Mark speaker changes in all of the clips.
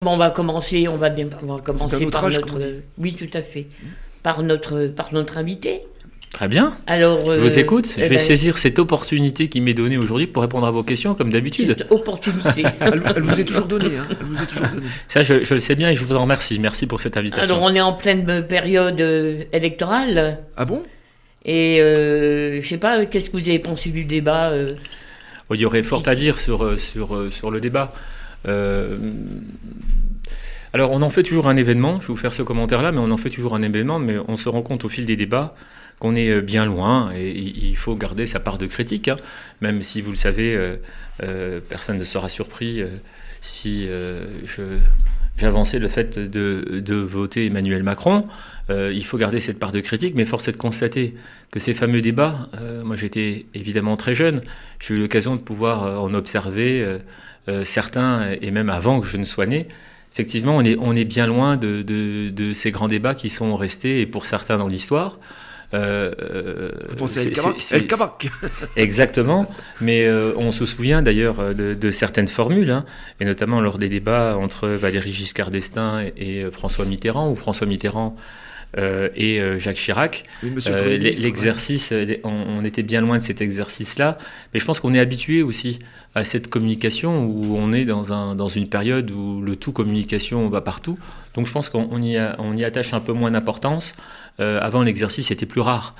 Speaker 1: Bon, on va commencer par
Speaker 2: âge,
Speaker 1: notre, oui, tout à fait, par notre invité.
Speaker 3: Très bien.
Speaker 1: Alors,
Speaker 3: je vous écoute. Je vais
Speaker 1: ben,
Speaker 3: saisir cette opportunité qui m'est donnée aujourd'hui pour répondre à vos questions, comme d'habitude.
Speaker 1: Cette opportunité.
Speaker 2: Elle vous est toujours donnée, hein. Elle vous est toujours donnée.
Speaker 3: Ça, je le sais bien et je vous en remercie. Merci pour cette invitation.
Speaker 1: Alors, on est en pleine période électorale.
Speaker 2: Ah bon?
Speaker 1: Et je sais pas, qu'est-ce que vous avez pensé du débat
Speaker 3: Oh, il y aurait fort à dire sur le débat. Alors, on en fait toujours un événement. Je vais vous faire ce commentaire-là, mais on en fait toujours un événement. Mais on se rend compte au fil des débats qu'on est bien loin et il faut garder sa part de critique, hein. Même si, vous le savez, personne ne sera surpris si j'avançais le fait de voter Emmanuel Macron. Il faut garder cette part de critique, mais force est de constater que ces fameux débats, moi j'étais évidemment très jeune, j'ai eu l'occasion de pouvoir en observer certains, et même avant que je ne sois né. Effectivement, on est bien loin de ces grands débats qui sont restés, et pour certains dans l'histoire.
Speaker 2: Vous pensez à El Kabak?
Speaker 3: Exactement, mais on se souvient d'ailleurs de certaines formules, hein, et notamment lors des débats entre Valéry Giscard d'Estaing et François Mitterrand, ou François Mitterrand et Jacques Chirac.
Speaker 2: Oui,
Speaker 3: l'exercice, on était bien loin de cet exercice-là, mais je pense qu'on est habitué aussi à cette communication où on est dans une période où le tout communication va partout. Donc je pense qu'on y attache un peu moins d'importance. Avant, l'exercice était plus rare.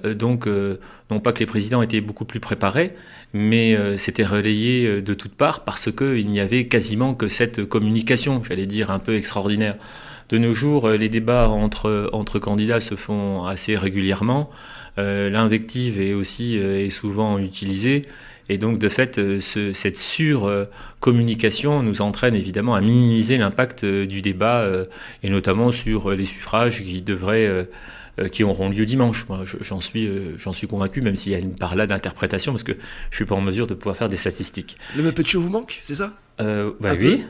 Speaker 3: Donc, non pas que les présidents étaient beaucoup plus préparés, mais c'était relayé de toutes parts parce qu'il n'y avait quasiment que cette communication, j'allais dire, un peu extraordinaire. De nos jours, les débats entre candidats se font assez régulièrement. L'invective est souvent utilisée. Et donc, de fait, cette sur-communication nous entraîne évidemment à minimiser l'impact du débat, et notamment sur les suffrages qui auront lieu dimanche. Moi, j'en suis convaincu, même s'il y a une part là d'interprétation, parce que je ne suis pas en mesure de pouvoir faire des statistiques.
Speaker 2: Le Muppet Show vous manque, c'est ça?
Speaker 3: Oui,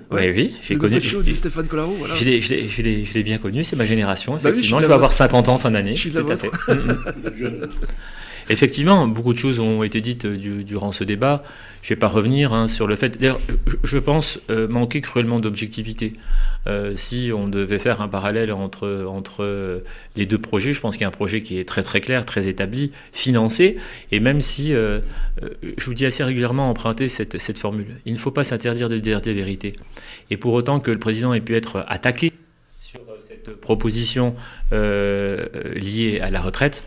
Speaker 3: j'ai connu.
Speaker 2: Le Muppet Show de Stéphane Collaro, voilà.
Speaker 3: Je l'ai bien connu, c'est ma génération,
Speaker 2: Bah oui,
Speaker 3: effectivement. Je vais avoir 50 ans fin d'année.
Speaker 2: Je suis de la vôtre.
Speaker 3: Effectivement, beaucoup de choses ont été dites durant ce débat. Je ne vais pas revenir sur le fait... D'ailleurs, je pense manquer cruellement d'objectivité. Si on devait faire un parallèle entre les deux projets, je pense qu'il y a un projet qui est très très clair, très établi, financé, et même si, je vous dis assez régulièrement, emprunter cette formule. Il ne faut pas s'interdire de dire des vérités. Et pour autant que le président ait pu être attaqué sur cette proposition liée à la retraite,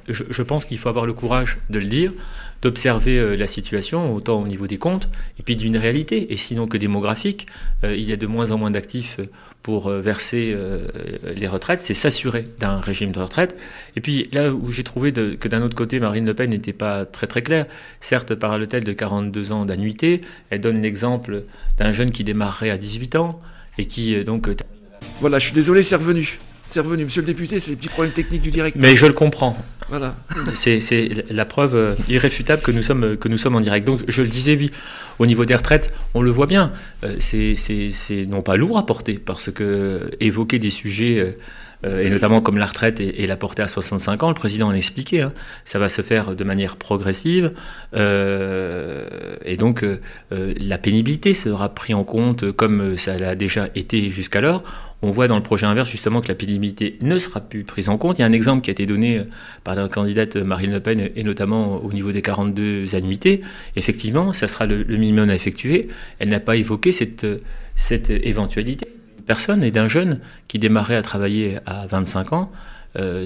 Speaker 3: je pense qu'il faut avoir le courage de le dire, d'observer la situation, autant au niveau des comptes, et puis d'une réalité, et sinon que démographique. Il y a de moins en moins d'actifs pour verser les retraites, c'est s'assurer d'un régime de retraite. Et puis là où j'ai trouvé que d'un autre côté, Marine Le Pen n'était pas très très claire, certes parle-t-elle de 42 ans d'annuité, elle donne l'exemple d'un jeune qui démarrerait à 18 ans, et qui donc...
Speaker 2: Voilà, je suis désolé, c'est revenu. C'est revenu, monsieur le député, c'est les petits problèmes techniques du direct.
Speaker 3: Mais je le comprends.
Speaker 2: Voilà.
Speaker 3: C'est la preuve irréfutable que nous sommes en direct. Donc, je le disais, oui, au niveau des retraites, on le voit bien. C'est non pas lourd à porter, parce que évoquer des sujets, et notamment comme la retraite et la porter à 65 ans, le président l'a expliqué, hein, ça va se faire de manière progressive. Et donc, la pénibilité sera prise en compte comme ça l'a déjà été jusqu'alors. On voit dans le projet inverse justement que la pénibilité ne sera plus prise en compte. Il y a un exemple qui a été donné par la candidate Marine Le Pen, et notamment au niveau des 42 annuités. Effectivement, ça sera le minimum à effectuer. Elle n'a pas évoqué cette éventualité d'une personne et d'un jeune qui démarrait à travailler à 25 ans.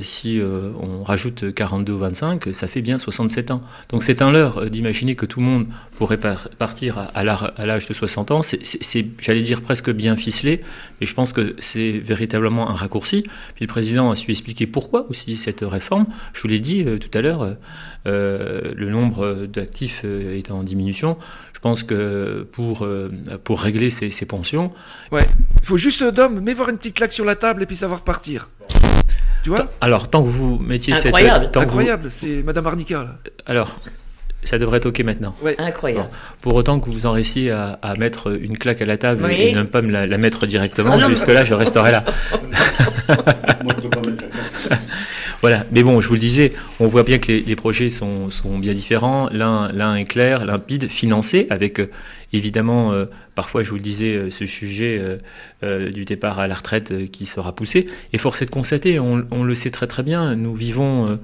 Speaker 3: Si on rajoute 42 ou 25, ça fait bien 67 ans. Donc c'est un leurre d'imaginer que tout le monde pourrait partir à l'âge de 60 ans. C'est, j'allais dire, presque bien ficelé, et je pense que c'est véritablement un raccourci. Puis le président a su expliquer pourquoi aussi cette réforme. Je vous l'ai dit tout à l'heure, le nombre d'actifs est en diminution. Je pense que pour régler ces pensions...
Speaker 2: Ouais, il faut juste, Dom, mais voir une petite claque sur la table et puis savoir partir. Tu vois?
Speaker 3: Alors, tant que vous mettiez
Speaker 2: Incroyable, c'est Madame Arnica, là.
Speaker 3: Alors, ça devrait être OK maintenant.
Speaker 2: Ouais.
Speaker 1: Incroyable.
Speaker 3: Bon. Pour autant que vous en réussissiez à mettre une claque à la table,
Speaker 1: Oui.
Speaker 3: et ne pas me la mettre directement,
Speaker 1: Ah non,
Speaker 3: jusque-là, je resterai là.
Speaker 4: Moi, je ne peux pas mettre la claque.
Speaker 3: Voilà, mais bon, je vous le disais, on voit bien que les projets sont bien différents. L'un est clair, limpide, financé, avec évidemment, parfois, je vous le disais, ce sujet du départ à la retraite qui sera poussé. Et force est de constater, on le sait très très bien, nous vivons,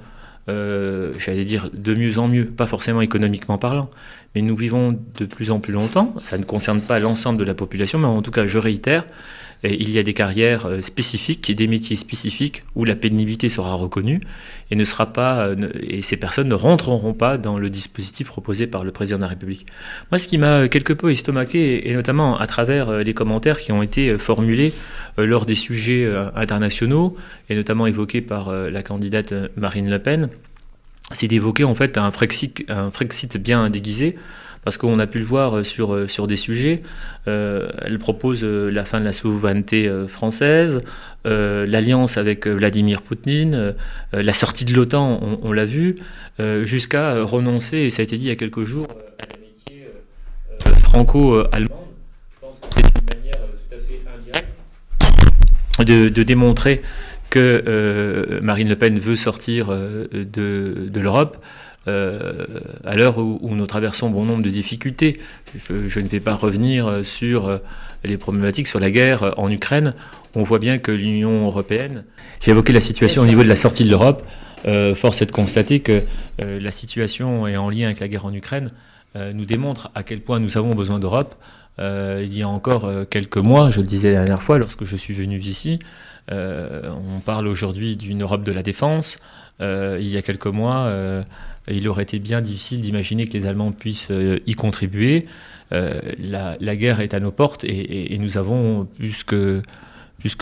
Speaker 3: j'allais dire, de mieux en mieux, pas forcément économiquement parlant, mais nous vivons de plus en plus longtemps. Ça ne concerne pas l'ensemble de la population, mais en tout cas, je réitère, il y a des carrières spécifiques et des métiers spécifiques où la pénibilité sera reconnue et ne sera pas, et ces personnes ne rentreront pas dans le dispositif proposé par le président de la République. Moi, ce qui m'a quelque peu estomaqué, et notamment à travers les commentaires qui ont été formulés lors des sujets internationaux, et notamment évoqués par la candidate Marine Le Pen, c'est d'évoquer en fait un Frexit bien déguisé. Parce qu'on a pu le voir sur des sujets. Elle propose la fin de la souveraineté française, l'alliance avec Vladimir Poutine, la sortie de l'OTAN, on l'a vu, jusqu'à renoncer, et ça a été dit il y a quelques jours, à l'amitié franco-allemande. Je pense que c'est une manière tout à fait indirecte de démontrer que Marine Le Pen veut sortir de l'Europe. À l'heure où nous traversons bon nombre de difficultés. Je ne vais pas revenir sur les problématiques, sur la guerre en Ukraine. On voit bien que l'Union européenne... J'ai évoqué la situation au niveau de la sortie de l'Europe. Force est de constater que la situation est en lien avec la guerre en Ukraine nous démontre à quel point nous avons besoin d'Europe. Il y a encore quelques mois, je le disais la dernière fois lorsque je suis venu ici, on parle aujourd'hui d'une Europe de la défense. Il y a quelques mois... il aurait été bien difficile d'imaginer que les Allemands puissent y contribuer. La guerre est à nos portes et nous avons plus que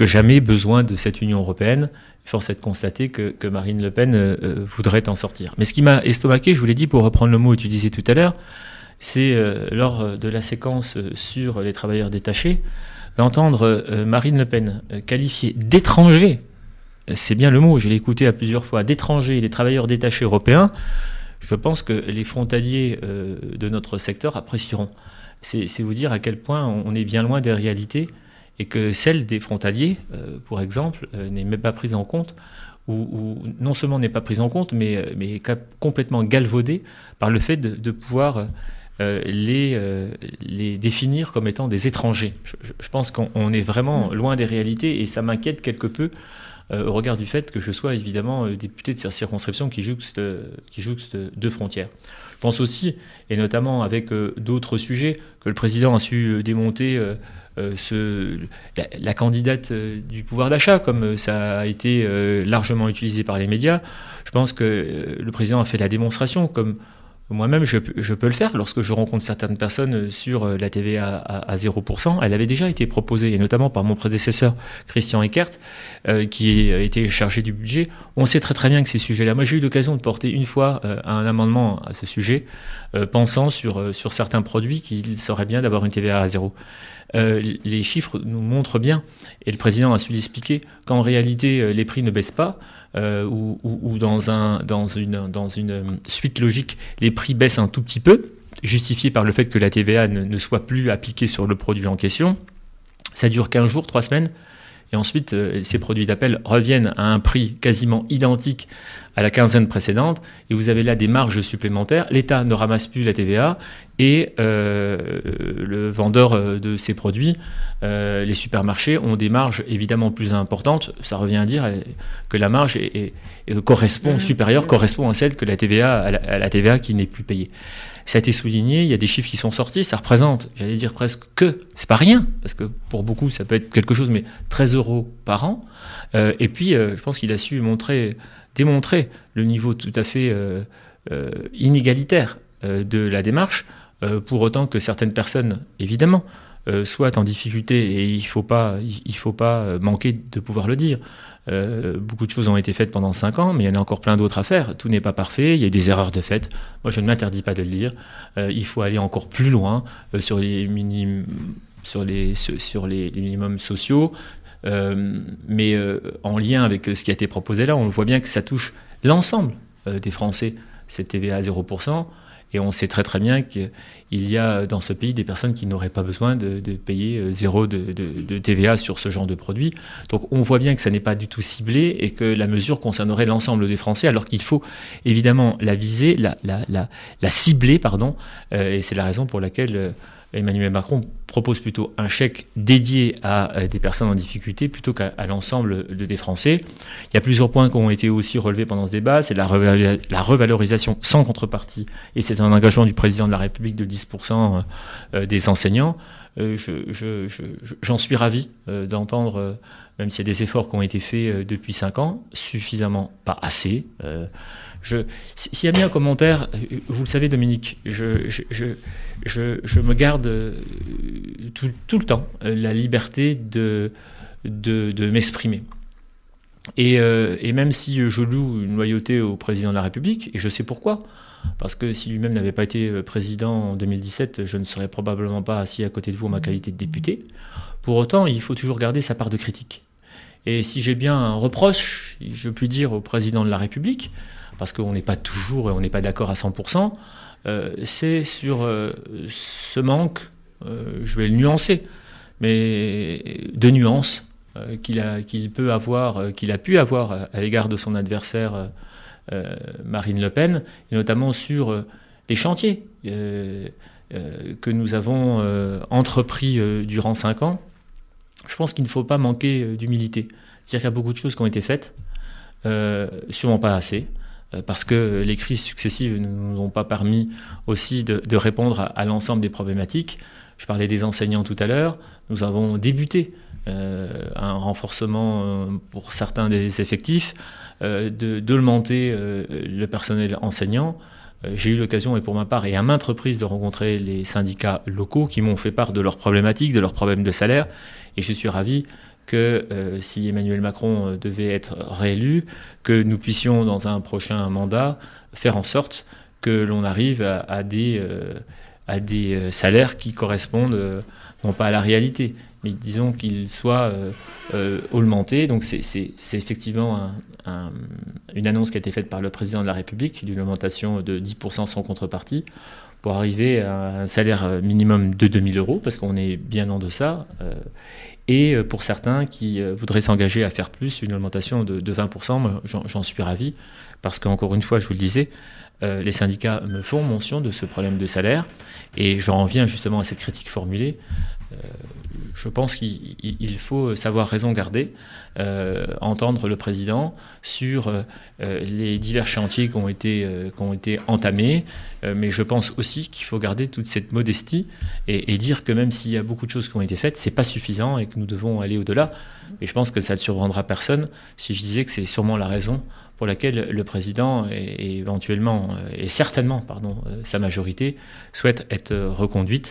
Speaker 3: jamais besoin de cette Union européenne. Force est de constater que Marine Le Pen voudrait en sortir. Mais ce qui m'a estomaqué, je vous l'ai dit pour reprendre le mot utilisé tout à l'heure, c'est lors de la séquence sur les travailleurs détachés, d'entendre Marine Le Pen qualifier d'étrangers, c'est bien le mot, je l'ai écouté à plusieurs fois, d'étrangers, les travailleurs détachés européens. Je pense que les frontaliers de notre secteur apprécieront. C'est vous dire à quel point on est bien loin des réalités et que celle des frontaliers, pour exemple, n'est même pas prise en compte, ou non seulement n'est pas prise en compte, mais complètement galvaudée par le fait de pouvoir les définir comme étant des étrangers. Je pense qu'on est vraiment loin des réalités et ça m'inquiète quelque peu au regard du fait que je sois évidemment député de cette circonscription qui jouxte deux frontières. Je pense aussi, et notamment avec d'autres sujets, que le président a su démonter la candidate du pouvoir d'achat, comme ça a été largement utilisé par les médias. Je pense que le président a fait la démonstration, comme moi-même, je peux le faire lorsque je rencontre certaines personnes sur la TVA à 0%. Elle avait déjà été proposée, et notamment par mon prédécesseur Christian Eckert, qui a été chargé du budget. On sait très très bien que ces sujets-là... Moi, j'ai eu l'occasion de porter une fois un amendement à ce sujet, pensant sur certains produits qu'il serait bien d'avoir une TVA à 0. Les chiffres nous montrent bien, et le président a su l'expliquer, qu'en réalité les prix ne baissent pas, ou dans une suite logique, les prix baissent un tout petit peu, justifié par le fait que la TVA ne soit plus appliquée sur le produit en question. Ça dure 15 jours, 3 semaines, et ensuite ces produits d'appel reviennent à un prix quasiment identique à la quinzaine précédente, et vous avez là des marges supplémentaires. L'État ne ramasse plus la TVA, et le vendeur de ces produits, les supermarchés, ont des marges évidemment plus importantes. Ça revient à dire que la marge supérieure correspond à celle que la TVA qui n'est plus payée. Ça a été souligné, il y a des chiffres qui sont sortis, ça représente, j'allais dire presque c'est pas rien, parce que pour beaucoup ça peut être quelque chose, mais 13 € par an. Et puis je pense qu'il a su démontrer le niveau tout à fait inégalitaire de la démarche, pour autant que certaines personnes, évidemment, soient en difficulté, et il faut pas manquer de pouvoir le dire. Beaucoup de choses ont été faites pendant 5 ans, mais il y en a encore plein d'autres à faire. Tout n'est pas parfait, il y a des erreurs de fait. Moi, je ne m'interdis pas de le dire. Il faut aller encore plus loin sur les minimums sociaux, mais en lien avec ce qui a été proposé là, on voit bien que ça touche l'ensemble des Français, cette TVA à 0%. Et on sait très très bien qu'il y a dans ce pays des personnes qui n'auraient pas besoin de payer zéro de TVA sur ce genre de produit. Donc on voit bien que ça n'est pas du tout ciblé et que la mesure concernerait l'ensemble des Français, alors qu'il faut évidemment la viser, la cibler, pardon. Et c'est la raison pour laquelle Emmanuel Macron propose plutôt un chèque dédié à des personnes en difficulté plutôt qu'à l'ensemble des Français. Il y a plusieurs points qui ont été aussi relevés pendant ce débat. C'est la revalorisation sans contrepartie, et c'est un engagement du président de la République de 10% des enseignants. J'en suis ravi d'entendre, même s'il y a des efforts qui ont été faits depuis 5 ans, suffisamment, pas assez. S'il y a bien un commentaire, vous le savez Dominique, je me garde tout le temps la liberté de m'exprimer. Et même si je loue une loyauté au président de la République, et je sais pourquoi, parce que si lui-même n'avait pas été président en 2017, je ne serais probablement pas assis à côté de vous en ma qualité de député. Pour autant, il faut toujours garder sa part de critique. Et si j'ai bien un reproche, je puis dire au président de la République, parce qu'on n'est pas toujours, on n'est pas d'accord à 100%, c'est sur ce manque, je vais le nuancer, mais de nuances qu'il a pu avoir à l'égard de son adversaire Marine Le Pen, et notamment sur les chantiers que nous avons entrepris durant 5 ans. Je pense qu'il ne faut pas manquer d'humilité. C'est-à-dire qu'il y a beaucoup de choses qui ont été faites, sûrement pas assez, parce que les crises successives ne nous ont pas permis aussi de répondre à l'ensemble des problématiques. Je parlais des enseignants tout à l'heure. Nous avons débuté un renforcement pour certains des effectifs, d'augmenter le personnel enseignant. J'ai eu l'occasion, et pour ma part, et à maintes reprises, de rencontrer les syndicats locaux qui m'ont fait part de leurs problématiques, de leurs problèmes de salaire. Et je suis ravi que si Emmanuel Macron devait être réélu, que nous puissions, dans un prochain mandat, faire en sorte que l'on arrive à des salaires qui correspondent non pas à la réalité, mais disons qu'ils soient augmentés. Donc c'est effectivement une annonce qui a été faite par le président de la République d'une augmentation de 10% sans contrepartie pour arriver à un salaire minimum de 2 000 €, parce qu'on est bien en deçà. Et pour certains qui voudraient s'engager à faire plus, une augmentation de 20%, moi, j'en suis ravi, parce qu'encore une fois, je vous le disais, les syndicats me font mention de ce problème de salaire, et j'en reviens justement à cette critique formulée. Je pense qu'il faut savoir raison garder, entendre le président sur les divers chantiers qui ont été entamés, mais je pense aussi qu'il faut garder toute cette modestie et dire que même s'il y a beaucoup de choses qui ont été faites, c'est pas suffisant et que nous devons aller au-delà. Et je pense que ça ne surprendra personne si je disais que c'est sûrement la raison pour laquelle le président et éventuellement, et certainement, sa majorité souhaite être reconduit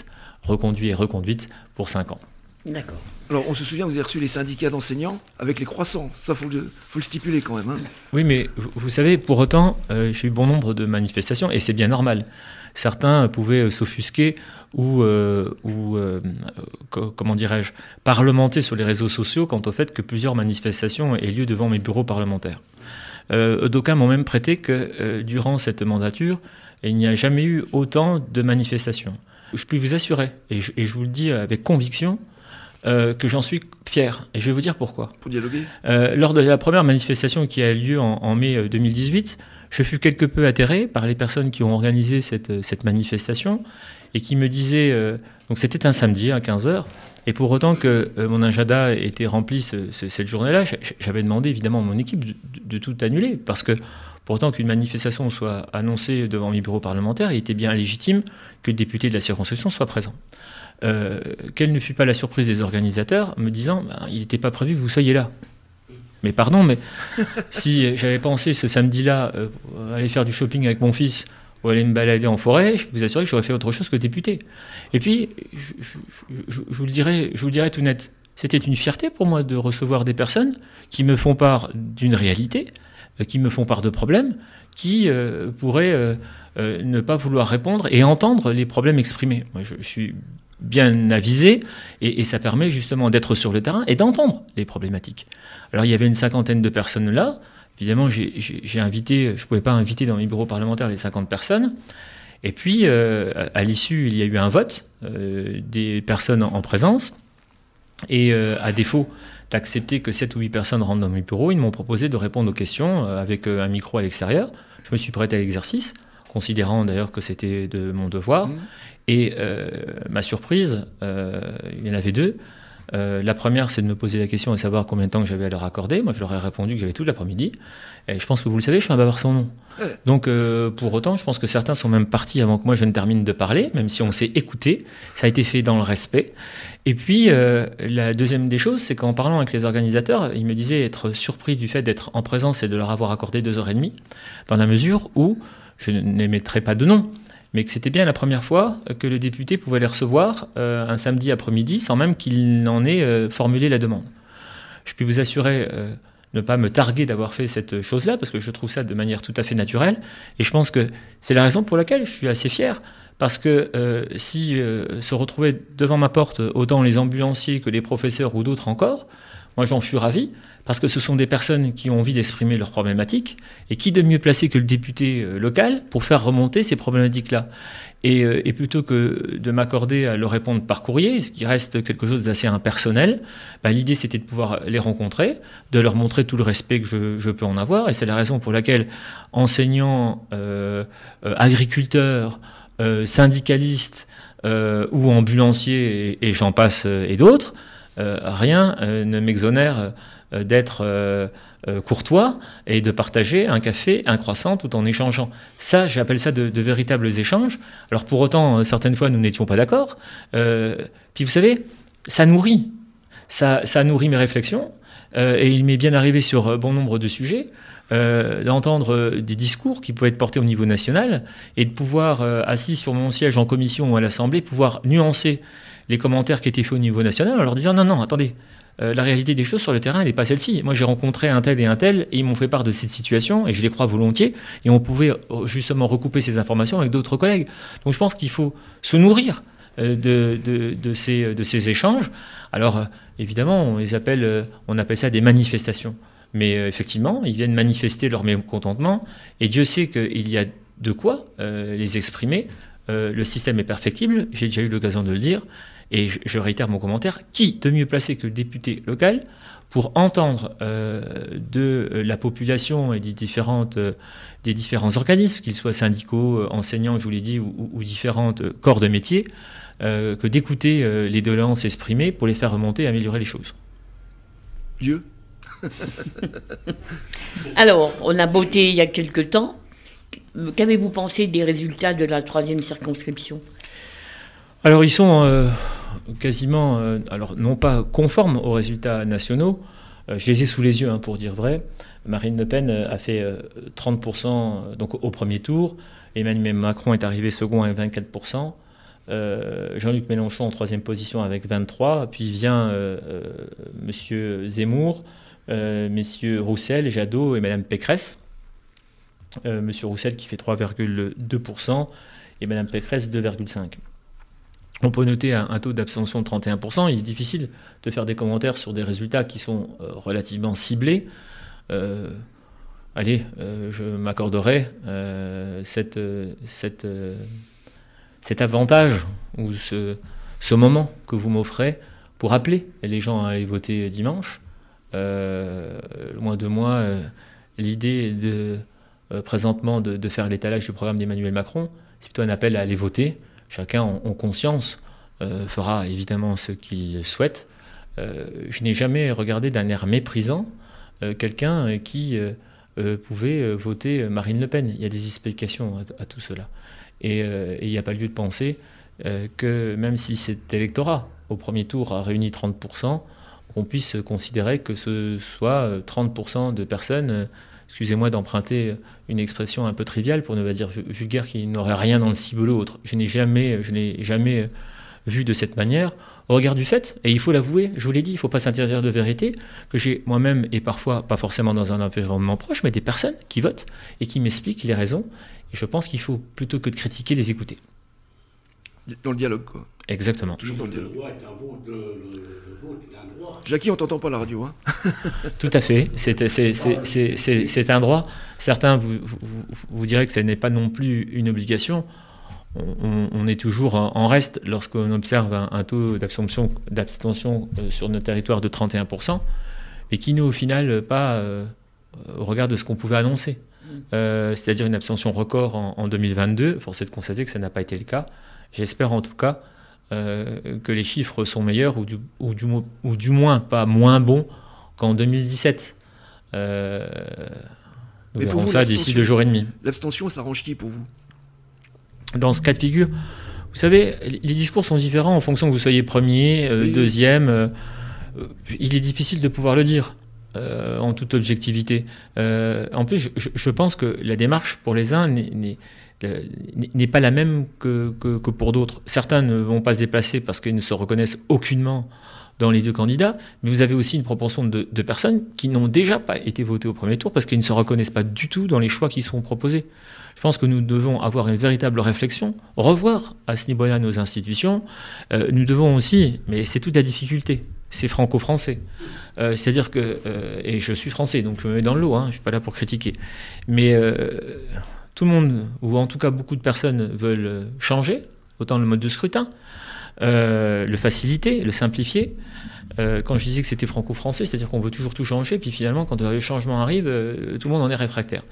Speaker 3: et reconduite pour 5 ans.
Speaker 1: D'accord.
Speaker 2: Alors, on se souvient, vous avez reçu les syndicats d'enseignants avec les croissants. Ça, faut le stipuler quand même. Hein.
Speaker 3: Oui, mais vous savez, pour autant, j'ai eu bon nombre de manifestations, et c'est bien normal. Certains pouvaient s'offusquer ou comment dirais-je, parlementer sur les réseaux sociaux quant au fait que plusieurs manifestations aient lieu devant mes bureaux parlementaires. D'aucuns m'ont même prêté que durant cette mandature, il n'y a jamais eu autant de manifestations. Je puis vous assurer, et je vous le dis avec conviction, que j'en suis fier. Et je vais vous dire pourquoi.
Speaker 2: Pour dialoguer.
Speaker 3: Lors de la première manifestation qui a eu lieu en mai 2018, je fus quelque peu atterré par les personnes qui ont organisé cette manifestation et qui me disaient... donc c'était un samedi à 15h, et pour autant que mon agenda était rempli cette journée-là, j'avais demandé évidemment à mon équipe de tout annuler, parce que pour autant qu'une manifestation soit annoncée devant mes bureaux parlementaires, il était bien légitime que le député de la circonscription soit présent. Quelle ne fut pas la surprise des organisateurs me disant il n'était pas prévu que vous soyez là. Mais pardon, mais si j'avais pensé ce samedi-là aller faire du shopping avec mon fils ou aller me balader en forêt, je peux vous assurer que j'aurais fait autre chose que député. Et puis, je vous le dirai tout net, c'était une fierté pour moi de recevoir des personnes qui me font part d'une réalité, qui me font part de problèmes, qui pourraient ne pas vouloir répondre et entendre les problèmes exprimés. Moi, je suis bien avisé, et ça permet justement d'être sur le terrain et d'entendre les problématiques. Alors il y avait une 50aine de personnes là, évidemment j'ai invité, je ne pouvais pas inviter dans mes bureaux parlementaires les 50 personnes, Et puis, à l'issue, il y a eu un vote des personnes en présence. Et à défaut d'accepter que 7 ou 8 personnes rentrent dans mes bureaux, ils m'ont proposé de répondre aux questions avec un micro à l'extérieur. Je me suis prêté à l'exercice, considérant d'ailleurs que c'était de mon devoir. Et ma surprise, il y en avait 2. La première, c'est de me poser la question de savoir combien de temps que j'avais à leur accorder. Moi, je leur ai répondu que j'avais tout l'après-midi. Et je pense que vous le savez, je suis un bavard sans nom. Donc, pour autant, je pense que certains sont même partis avant que moi je ne termine de parler, même si on s'est écouté. Ça a été fait dans le respect. Et puis, la deuxième des choses, c'est qu'en parlant avec les organisateurs, ils me disaient être surpris du fait d'être en présence et de leur avoir accordé 2h30, dans la mesure où je n'émettrai pas de nom, mais que c'était bien la première fois que le député pouvait les recevoir un samedi après-midi sans même qu'il n'en ait formulé la demande. Je puis vous assurer ne pas me targuer d'avoir fait cette chose-là, parce que je trouve ça de manière tout à fait naturelle, et je pense que c'est la raison pour laquelle je suis assez fier, parce que si se retrouvaient devant ma porte autant les ambulanciers que les professeurs ou d'autres encore, moi j'en suis ravi, parce que ce sont des personnes qui ont envie d'exprimer leurs problématiques, et qui de mieux placé que le député local pour faire remonter ces problématiques-là. Et plutôt que de m'accorder à leur répondre par courrier, ce qui reste quelque chose d'assez impersonnel, l'idée c'était de pouvoir les rencontrer, de leur montrer tout le respect que je peux en avoir, et c'est la raison pour laquelle enseignants, agriculteurs, syndicalistes ou ambulanciers, et j'en passe, et d'autres, rien ne m'exonère d'être courtois et de partager un café, un croissant tout en échangeant. Ça, j'appelle ça de véritables échanges. Alors pour autant, certaines fois, nous n'étions pas d'accord. Puis vous savez, ça nourrit. Ça nourrit mes réflexions. Et il m'est bien arrivé sur bon nombre de sujets d'entendre des discours qui pouvaient être portés au niveau national et de pouvoir, assis sur mon siège en commission ou à l'Assemblée, pouvoir nuancer les commentaires qui étaient faits au niveau national en leur disant non, attendez, la réalité des choses sur le terrain, elle n'est pas celle-ci. Moi, j'ai rencontré un tel, et ils m'ont fait part de cette situation, et je les crois volontiers, et on pouvait justement recouper ces informations avec d'autres collègues. Donc je pense qu'il faut se nourrir de ces échanges. Alors, évidemment, on appelle ça des manifestations. Mais effectivement, ils viennent manifester leur mécontentement, et Dieu sait qu'il y a de quoi les exprimer. Le système est perfectible, j'ai déjà eu l'occasion de le dire, et je réitère mon commentaire, qui de mieux placé que le député local pour entendre de la population et des différents organismes, qu'ils soient syndicaux, enseignants, je vous l'ai dit, ou différents corps de métier, que d'écouter les doléances exprimées pour les faire remonter et améliorer les choses.
Speaker 2: Dieu.
Speaker 1: Alors, on a voté il y a quelque temps. Qu'avez-vous pensé des résultats de la 3e circonscription ?
Speaker 3: Alors, ils sont quasiment, alors non pas conformes aux résultats nationaux. Je les ai sous les yeux, pour dire vrai. Marine Le Pen a fait 30% donc, au premier tour. Emmanuel Macron est arrivé second avec 24%. Jean-Luc Mélenchon en 3e position avec 23%. Puis vient M. Zemmour, messieurs Roussel, Jadot et Mme Pécresse. M. Roussel qui fait 3,2% et Mme Pécresse 2,5%. On peut noter un taux d'abstention de 31%. Il est difficile de faire des commentaires sur des résultats qui sont relativement ciblés. Allez, je m'accorderai cet avantage ou ce moment que vous m'offrez pour appeler les gens à aller voter dimanche. Loin de moi l'idée présentement de faire l'étalage du programme d'Emmanuel Macron. C'est plutôt un appel à aller voter. Chacun en conscience fera évidemment ce qu'il souhaite. Je n'ai jamais regardé d'un air méprisant quelqu'un qui pouvait voter Marine Le Pen. Il y a des explications à tout cela. Et il n'y a pas lieu de penser que même si cet électorat au premier tour a réuni 30%, on puisse considérer que ce soit 30% de personnes, excusez-moi d'emprunter une expression un peu triviale pour ne pas dire vulgaire, qui n'auraient rien dans le ciboulot ou autre. Je n'ai jamais vu de cette manière, au regard du fait, et il faut l'avouer, je vous l'ai dit, il ne faut pas s'interdire de vérité, que j'ai moi-même, et parfois pas forcément dans un environnement proche, mais des personnes qui votent et qui m'expliquent les raisons, et je pense qu'il faut, plutôt que de critiquer, les écouter.
Speaker 2: Dans le dialogue, quoi.
Speaker 3: Exactement.
Speaker 2: Toujours dans le dialogue.
Speaker 4: Le vote est un droit.
Speaker 2: Jackie, on t'entend pas à la radio, hein.
Speaker 3: Tout à fait, c'est un droit. Certains vous diraient que ce n'est pas non plus une obligation. on est toujours en reste lorsqu'on observe un taux d'abstention sur notre territoire de 31%, mais qui n'est au final pas au regard de ce qu'on pouvait annoncer. C'est-à-dire une abstention record en 2022. Force est de constater que ça n'a pas été le cas. J'espère en tout cas que les chiffres sont meilleurs ou du moins pas moins bons qu'en 2017. Nous verrons ça d'ici 2 jours et demi.
Speaker 2: L'abstention, ça arrange qui pour vous?
Speaker 3: Dans ce cas de figure, vous savez, les discours sont différents en fonction que vous soyez premier, deuxième. Il est difficile de pouvoir le dire en toute objectivité. En plus, je pense que la démarche pour les uns n'est pas la même que pour d'autres. Certains ne vont pas se déplacer parce qu'ils ne se reconnaissent aucunement dans les deux candidats, mais vous avez aussi une proportion de personnes qui n'ont déjà pas été votées au premier tour parce qu'ils ne se reconnaissent pas du tout dans les choix qui sont proposés. Je pense que nous devons avoir une véritable réflexion, revoir à ce niveau-là nos institutions. Nous devons aussi, mais c'est toute la difficulté, c'est franco-français. C'est-à-dire que, et je suis français, donc je me mets dans le lot, je ne suis pas là pour critiquer, mais tout le monde, ou en tout cas beaucoup de personnes veulent changer, autant le mode de scrutin, le faciliter, le simplifier. Quand je disais que c'était franco-français, c'est-à-dire qu'on veut toujours tout changer, puis finalement, quand le changement arrive, tout le monde en est réfractaire.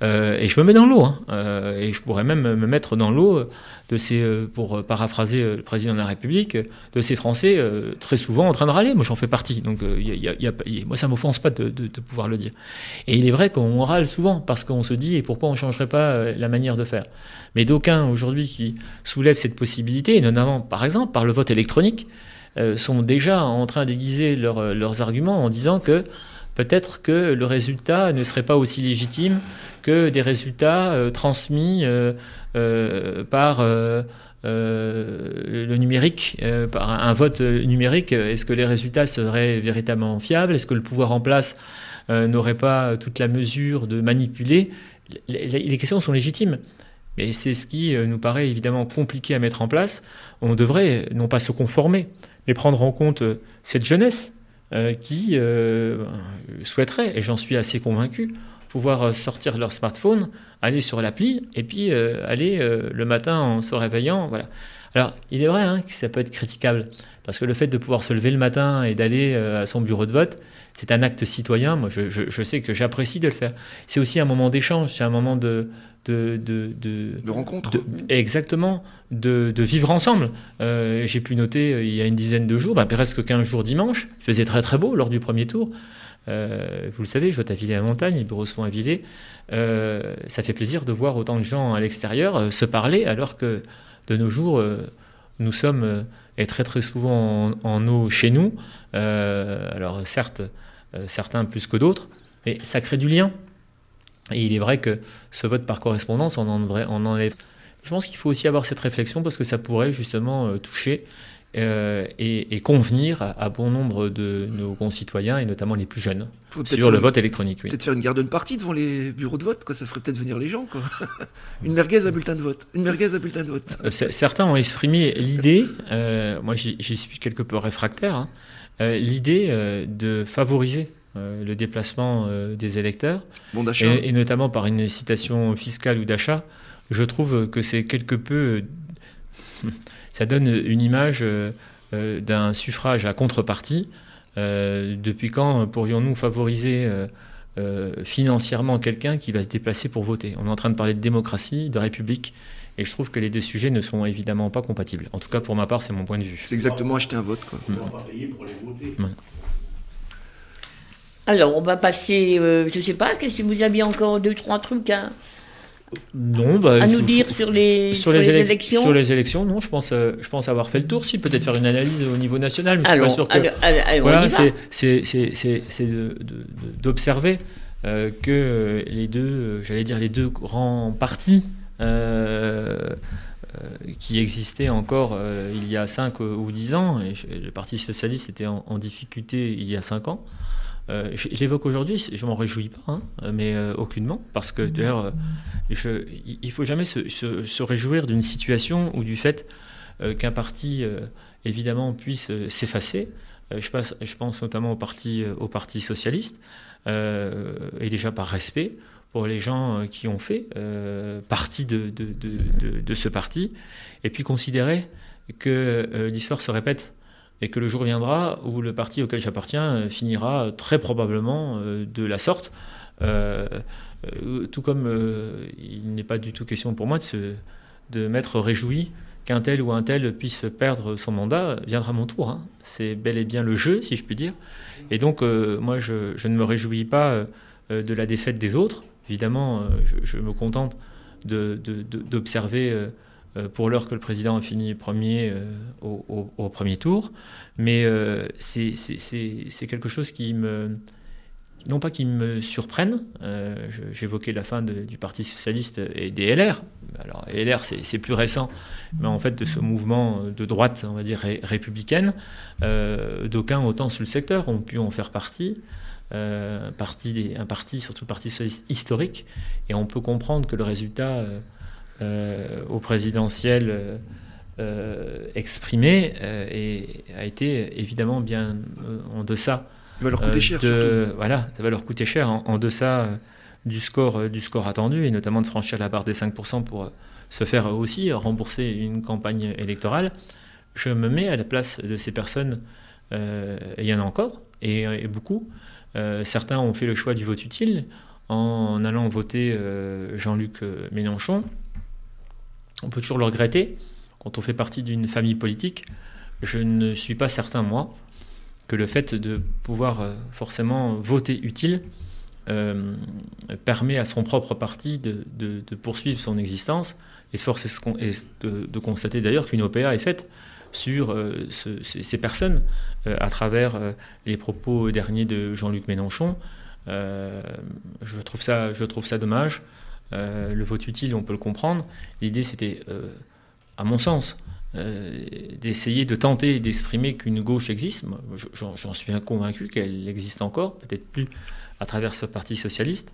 Speaker 3: Et je me mets dans l'eau, et je pourrais même me mettre dans l'eau de ces, pour paraphraser le président de la République, de ces Français très souvent en train de râler. Moi, j'en fais partie, donc moi, ça ne m'offense pas de pouvoir le dire. Et il est vrai qu'on râle souvent, parce qu'on se dit, et pourquoi on ne changerait pas la manière de faire? Mais d'aucuns, aujourd'hui, qui soulèvent cette possibilité, et notamment, par exemple, par le vote électronique, sont déjà en train d'aiguiser leurs arguments en disant que peut-être que le résultat ne serait pas aussi légitime que des résultats transmis par le numérique, par un vote numérique. Est-ce que les résultats seraient véritablement fiables? Est-ce que le pouvoir en place n'aurait pas toute la mesure de manipuler? Les questions sont légitimes. Mais c'est ce qui nous paraît évidemment compliqué à mettre en place. On devrait non pas se conformer, mais prendre en compte cette jeunesse qui souhaiterait, et j'en suis assez convaincu, pouvoir sortir leur smartphone, aller sur l'appli, et puis aller le matin en se réveillant. Voilà. Alors, il est vrai que ça peut être critiquable, parce que le fait de pouvoir se lever le matin et d'aller à son bureau de vote, c'est un acte citoyen. Moi, je sais que j'apprécie de le faire. C'est aussi un moment d'échange, c'est un moment de
Speaker 2: rencontre.
Speaker 3: Exactement, de vivre ensemble. J'ai pu noter il y a une dizaine de jours, presque 15 jours dimanche, il faisait très très beau lors du premier tour. Vous le savez, je vote à Villers-la-Montagne, les bureaux sont à Villers. Ça fait plaisir de voir autant de gens à l'extérieur se parler, alors que de nos jours, nous sommes et très très souvent en eau chez nous. Alors certes, certains plus que d'autres, mais ça crée du lien. Et il est vrai que ce vote par correspondance, on enlève. Je pense qu'il faut aussi avoir cette réflexion parce que ça pourrait justement toucher et convenir à bon nombre de nos concitoyens et notamment les plus jeunes sur le vote électronique. Oui.
Speaker 2: Peut-être faire une garden party devant les bureaux de vote, quoi. Ça ferait peut-être venir les gens, quoi. Une merguez à bulletin de vote. Une merguez à bulletin de vote.
Speaker 3: Certains ont exprimé l'idée, moi j'y suis quelque peu réfractaire, l'idée de favoriser le déplacement des électeurs,
Speaker 2: bon d'achat.
Speaker 3: Et notamment par une incitation fiscale ou d'achat. Je trouve que c'est quelque peu... ça donne une image d'un suffrage à contrepartie. Depuis quand pourrions-nous favoriser financièrement quelqu'un qui va se déplacer pour voter? On est en train de parler de démocratie, de république, et je trouve que les deux sujets ne sont évidemment pas compatibles. En tout cas, pour ma part, c'est mon point de vue.
Speaker 2: C'est exactement acheter un vote, quoi.
Speaker 4: On ne va pas payer pour les voter.
Speaker 1: Alors, on va passer, je ne sais pas, qu'est-ce que vous aviez encore 2-3 trucs à nous dire sur les élections?
Speaker 3: Sur les élections, non, je pense avoir fait le tour. Si, peut-être faire une analyse au niveau national, mais je ne suis pas sûr que... Voilà, c'est d'observer que les deux grands partis qui existaient encore il y a 5 ou 10 ans, et le Parti socialiste était en difficulté il y a 5 ans. Je l'évoque aujourd'hui, je m'en réjouis pas, mais aucunement, parce que d'ailleurs, il faut jamais se réjouir d'une situation ou du fait qu'un parti, évidemment, puisse s'effacer. Je pense notamment au parti socialiste, et déjà par respect pour les gens qui ont fait partie de ce parti, et puis considérer que l'histoire se répète et que le jour viendra où le parti auquel j'appartiens finira très probablement de la sorte. Tout comme il n'est pas du tout question pour moi de m'être réjoui qu'un tel ou un tel puisse perdre son mandat. Viendra mon tour, hein. C'est bel et bien le jeu, si je puis dire. Et donc, moi, je ne me réjouis pas de la défaite des autres. Évidemment, je me contente d'observer pour l'heure que le président a fini premier au premier tour. Mais c'est quelque chose qui me... Non pas qui me surprenne, j'évoquais la fin du Parti Socialiste et des LR. Alors les LR c'est plus récent, mais en fait de ce mouvement de droite, on va dire républicaine, d'aucuns autant sur le secteur ont pu en faire partie, un parti, surtout le Parti Socialiste historique, et on peut comprendre que le résultat au présidentiel exprimé a été évidemment bien en deçà.
Speaker 2: Ça va leur coûter cher, surtout.
Speaker 3: Voilà, ça va leur coûter cher en deçà du score attendu, et notamment de franchir la barre des 5% pour se faire aussi rembourser une campagne électorale. Je me mets à la place de ces personnes, il y en a encore, et beaucoup. Certains ont fait le choix du vote utile en allant voter Jean-Luc Mélenchon. On peut toujours le regretter. Quand on fait partie d'une famille politique, je ne suis pas certain, moi, que le fait de pouvoir forcément voter utile permet à son propre parti de poursuivre son existence. Et force est de constater d'ailleurs qu'une OPA est faite sur ces personnes à travers les propos derniers de Jean-Luc Mélenchon. Je trouve ça dommage. Le vote utile, on peut le comprendre. L'idée, c'était, à mon sens, d'essayer de tenter d'exprimer qu'une gauche existe. Moi, j'en suis convaincu qu'elle existe encore, peut-être plus à travers ce Parti socialiste,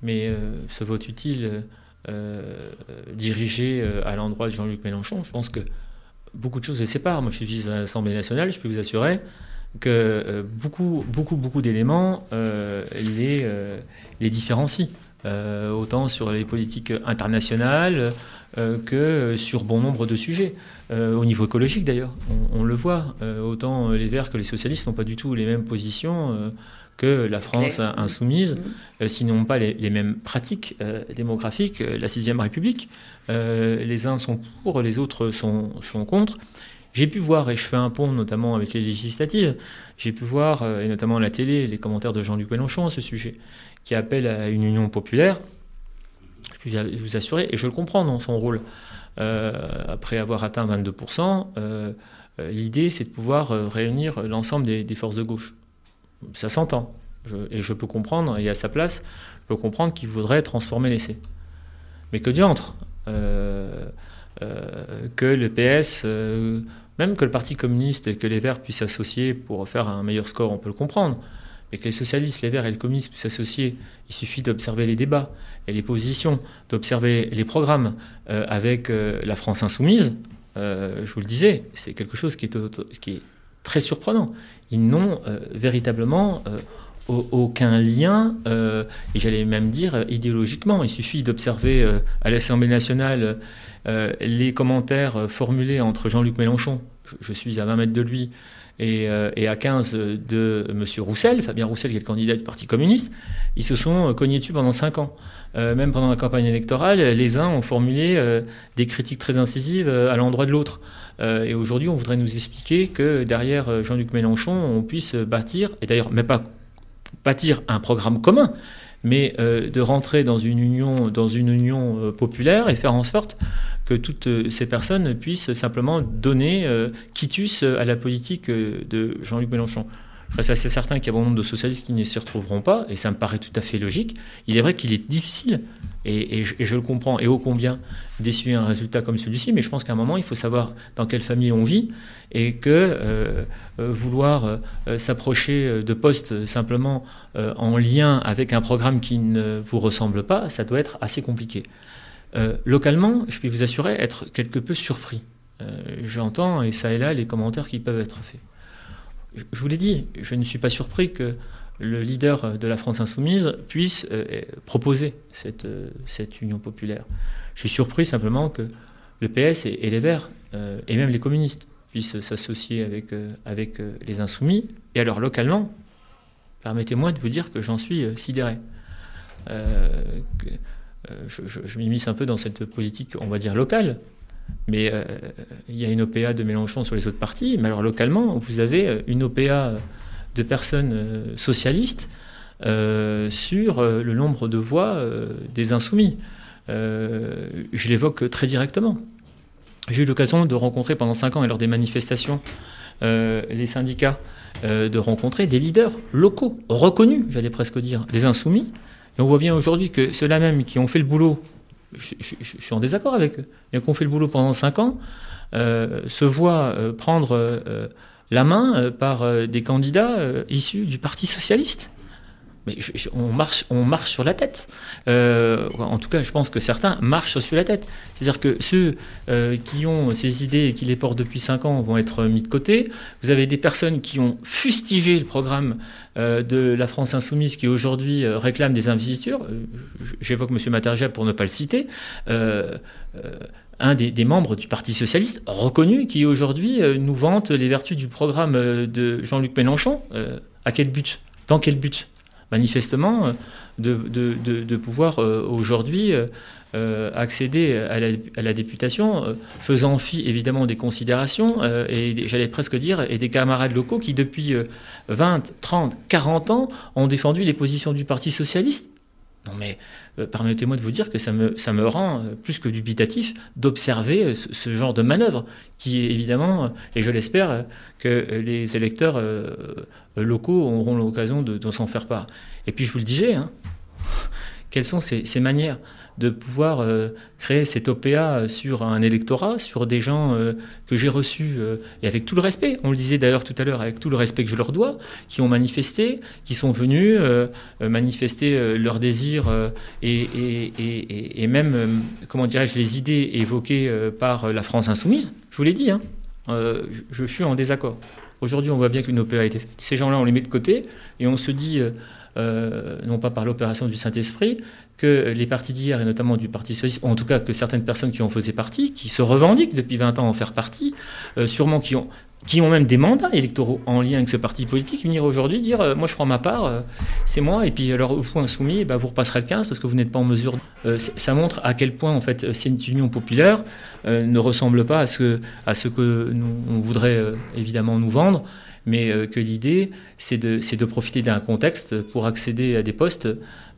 Speaker 3: mais ce vote utile dirigé à l'endroit de Jean-Luc Mélenchon, je pense que beaucoup de choses les séparent. Moi, je suis à l'Assemblée nationale, je peux vous assurer que beaucoup d'éléments les différencient. Autant sur les politiques internationales que sur bon nombre de sujets. Au niveau écologique d'ailleurs, on le voit, autant les Verts que les socialistes n'ont pas du tout les mêmes positions que la France insoumise, sinon pas les mêmes pratiques démographiques. La 6e République, les uns sont pour, les autres sont contre. J'ai pu voir, et je fais un pont notamment avec les législatives, j'ai pu voir, et notamment à la télé, les commentaires de Jean-Luc Mélenchon à ce sujet, qui appelle à une union populaire. Je peux vous assurer, et je le comprends dans son rôle, après avoir atteint 22%, l'idée c'est de pouvoir réunir l'ensemble des forces de gauche. Ça s'entend, et je peux comprendre, et à sa place, je peux comprendre qu'il voudrait transformer l'essai. Mais que diantre que le PS, même que le Parti communiste et que les Verts puissent s'associer pour faire un meilleur score, on peut le comprendre. Mais que les socialistes, les Verts et les communistes puissent s'associer, il suffit d'observer les débats et les positions, d'observer les programmes avec la France insoumise. Je vous le disais, c'est quelque chose qui est très surprenant. Ils n'ont véritablement aucun lien, et j'allais même dire idéologiquement. Il suffit d'observer à l'Assemblée nationale les commentaires formulés entre Jean-Luc Mélenchon, je suis à 20 mètres de lui, et à 15 de M. Roussel, Fabien Roussel, qui est le candidat du Parti communiste. Ils se sont cognés dessus pendant 5 ans. Même pendant la campagne électorale, les uns ont formulé des critiques très incisives à l'endroit de l'autre. Et aujourd'hui, on voudrait nous expliquer que derrière Jean-Luc Mélenchon, on puisse bâtir, et d'ailleurs, mais pas bâtir un programme commun, mais de rentrer dans une union populaire et faire en sorte que toutes ces personnes puissent simplement donner quitus à la politique de Jean-Luc Mélenchon. Je reste assez certain qu'il y a bon nombre de socialistes qui ne s'y retrouveront pas, et ça me paraît tout à fait logique. Il est vrai qu'il est difficile, et je le comprends, et ô combien, d'essuyer un résultat comme celui-ci, mais je pense qu'à un moment, il faut savoir dans quelle famille on vit, et que vouloir s'approcher de postes simplement en lien avec un programme qui ne vous ressemble pas, ça doit être assez compliqué. Localement, je peux vous assurer être quelque peu surpris. J'entends, et ça et là, les commentaires qui peuvent être faits. Je vous l'ai dit, je ne suis pas surpris que le leader de la France insoumise puisse proposer cette union populaire. Je suis surpris simplement que le PS et les Verts, et même les communistes, puissent s'associer avec les insoumis. Et alors, localement, permettez-moi de vous dire que j'en suis sidéré. Je m'immisce un peu dans cette politique, on va dire, locale. Mais il y a une OPA de Mélenchon sur les autres partis. Mais alors, localement, vous avez une OPA de personnes socialistes sur le nombre de voix des insoumis. Je l'évoque très directement. J'ai eu l'occasion de rencontrer pendant 5 ans, et lors des manifestations, les syndicats, de rencontrer des leaders locaux, reconnus, j'allais presque dire, des insoumis. Et on voit bien aujourd'hui que ceux-là même qui ont fait le boulot, je suis en désaccord avec eux, mais qui ont fait le boulot pendant 5 ans, se voient prendre la main par des candidats issus du Parti socialiste. Mais on marche sur la tête. En tout cas, je pense que certains marchent sur la tête. C'est-à-dire que ceux qui ont ces idées et qui les portent depuis 5 ans vont être mis de côté. Vous avez des personnes qui ont fustigé le programme de la France insoumise qui aujourd'hui réclame des investitures. J'évoque M. Matarja pour ne pas le citer. Un des membres du Parti socialiste reconnu qui aujourd'hui nous vante les vertus du programme de Jean-Luc Mélenchon. À quel but? Dans quel but? Manifestement, de pouvoir aujourd'hui accéder à la députation, faisant fi évidemment des considérations, et j'allais presque dire, et des camarades locaux qui depuis 20, 30, 40 ans ont défendu les positions du Parti socialiste. Non mais permettez-moi de vous dire que ça me rend plus que dubitatif d'observer ce genre de manœuvre qui est évidemment, et je l'espère, que les électeurs locaux auront l'occasion de s'en faire part. Et puis je vous le disais, hein, quelles sont ces manières de pouvoir créer cette OPA sur un électorat, sur des gens que j'ai reçus, et avec tout le respect, on le disait d'ailleurs tout à l'heure, avec tout le respect que je leur dois, qui ont manifesté, qui sont venus manifester leur désir et même, comment dirais-je, les idées évoquées par la France insoumise. Je vous l'ai dit, hein, je suis en désaccord. Aujourd'hui, on voit bien qu'une OPA a été faite. Ces gens-là, on les met de côté et on se dit, non pas par l'opération du Saint-Esprit, que les partis d'hier, et notamment du Parti socialiste, ou en tout cas que certaines personnes qui en faisaient partie, qui se revendiquent depuis 20 ans en faire partie, sûrement qui ont même des mandats électoraux en lien avec ce parti politique, venir aujourd'hui dire moi je prends ma part, c'est moi, et puis alors vous insoumis, vous repasserez le 15 parce que vous n'êtes pas en mesure. Ça montre à quel point en fait cette union populaire ne ressemble pas à ce que on voudrait évidemment nous vendre, mais que l'idée c'est de profiter d'un contexte pour accéder à des postes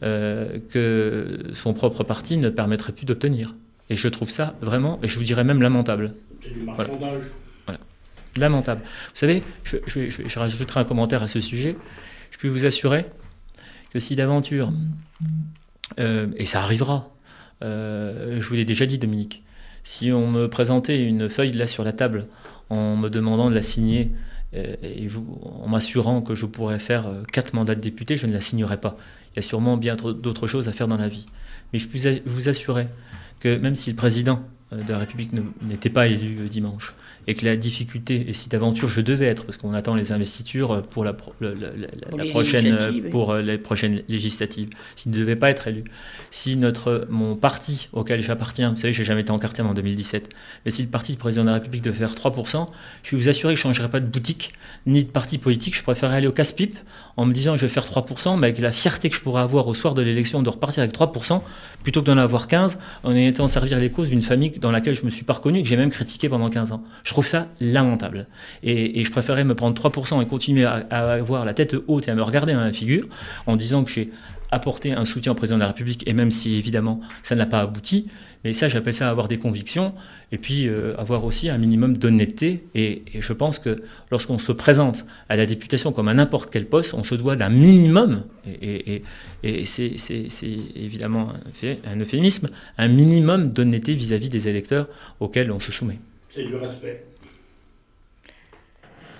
Speaker 3: que son propre parti ne permettrait plus d'obtenir. Et je trouve ça vraiment, et je vous dirais même lamentable.
Speaker 4: C'est du marchandage.
Speaker 3: Voilà. Lamentable. Vous savez, je rajouterai un commentaire à ce sujet. Je peux vous assurer que si d'aventure, et ça arrivera, je vous l'ai déjà dit Dominique, si on me présentait une feuille là sur la table en me demandant de la signer, en m'assurant que je pourrais faire 4 mandats de député, je ne la signerai pas. Il y a sûrement bien d'autres choses à faire dans la vie. Mais je peux vous assurer que même si le président de la République n'était pas élu dimanche, et que la difficulté, et si d'aventure je devais être, parce qu'on attend les investitures pour les prochaines législatives, s'il ne devait pas être élu, si mon parti auquel j'appartiens, vous savez, j'ai jamais été encarté en 2017, mais si le parti du président de la République devait faire 3%, je vais vous assurer que je ne changerai pas de boutique, ni de parti politique, je préférerais aller au casse-pipe en me disant je vais faire 3%, mais avec la fierté que je pourrais avoir au soir de l'élection de repartir avec 3%, plutôt que d'en avoir 15, en étant servir les causes d'une famille dans laquelle je ne me suis pas reconnu et que j'ai même critiqué pendant 15 ans. Je trouve ça lamentable. Et je préférais me prendre 3% et continuer à avoir la tête haute et à me regarder dans la figure en disant que j'ai apporté un soutien au président de la République, et même si évidemment ça n'a pas abouti, mais ça j'appelle ça avoir des convictions, et puis avoir aussi un minimum d'honnêteté, et je pense que lorsqu'on se présente à la députation comme à n'importe quel poste, on se doit d'un minimum, et c'est évidemment un euphémisme, un minimum d'honnêteté vis-à-vis des électeurs auxquels on se soumet.
Speaker 4: C'est du respect.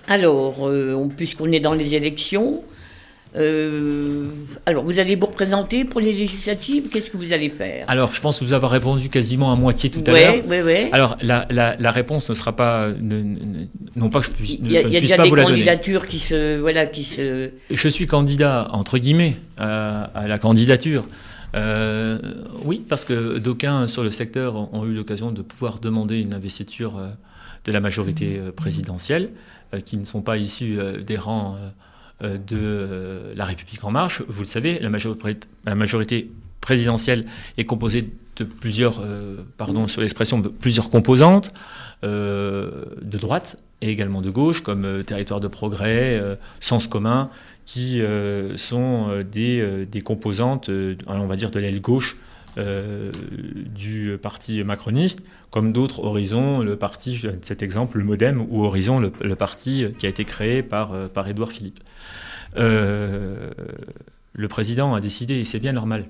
Speaker 1: Alors, puisqu'on est dans les élections, Alors, vous allez vous représenter pour les législatives? Qu'est-ce que vous allez faire?
Speaker 3: Alors, je pense vous avoir répondu quasiment à moitié tout à l'heure.
Speaker 1: Oui.
Speaker 3: Alors, la réponse ne sera pas... non pas que je puisse,
Speaker 1: il y a
Speaker 3: puisse
Speaker 1: déjà
Speaker 3: pas
Speaker 1: des
Speaker 3: vous la donner.
Speaker 1: candidatures qui se...
Speaker 3: Je suis candidat, entre guillemets, à la candidature. Oui, parce que d'aucuns sur le secteur ont eu l'occasion de pouvoir demander une investiture de la majorité présidentielle, qui ne sont pas issus des rangs de La République En Marche. Vous le savez, la majorité présidentielle est composée de plusieurs, sur l'expression, de plusieurs composantes, de droite et également de gauche, comme Territoire de Progrès, Sens Commun, qui sont des composantes, on va dire, de l'aile gauche du parti macroniste, comme d'autres, Horizon, le parti, je donne cet exemple, le MoDem, ou Horizon, le parti qui a été créé par Édouard Philippe. Le président a décidé, et c'est bien normal,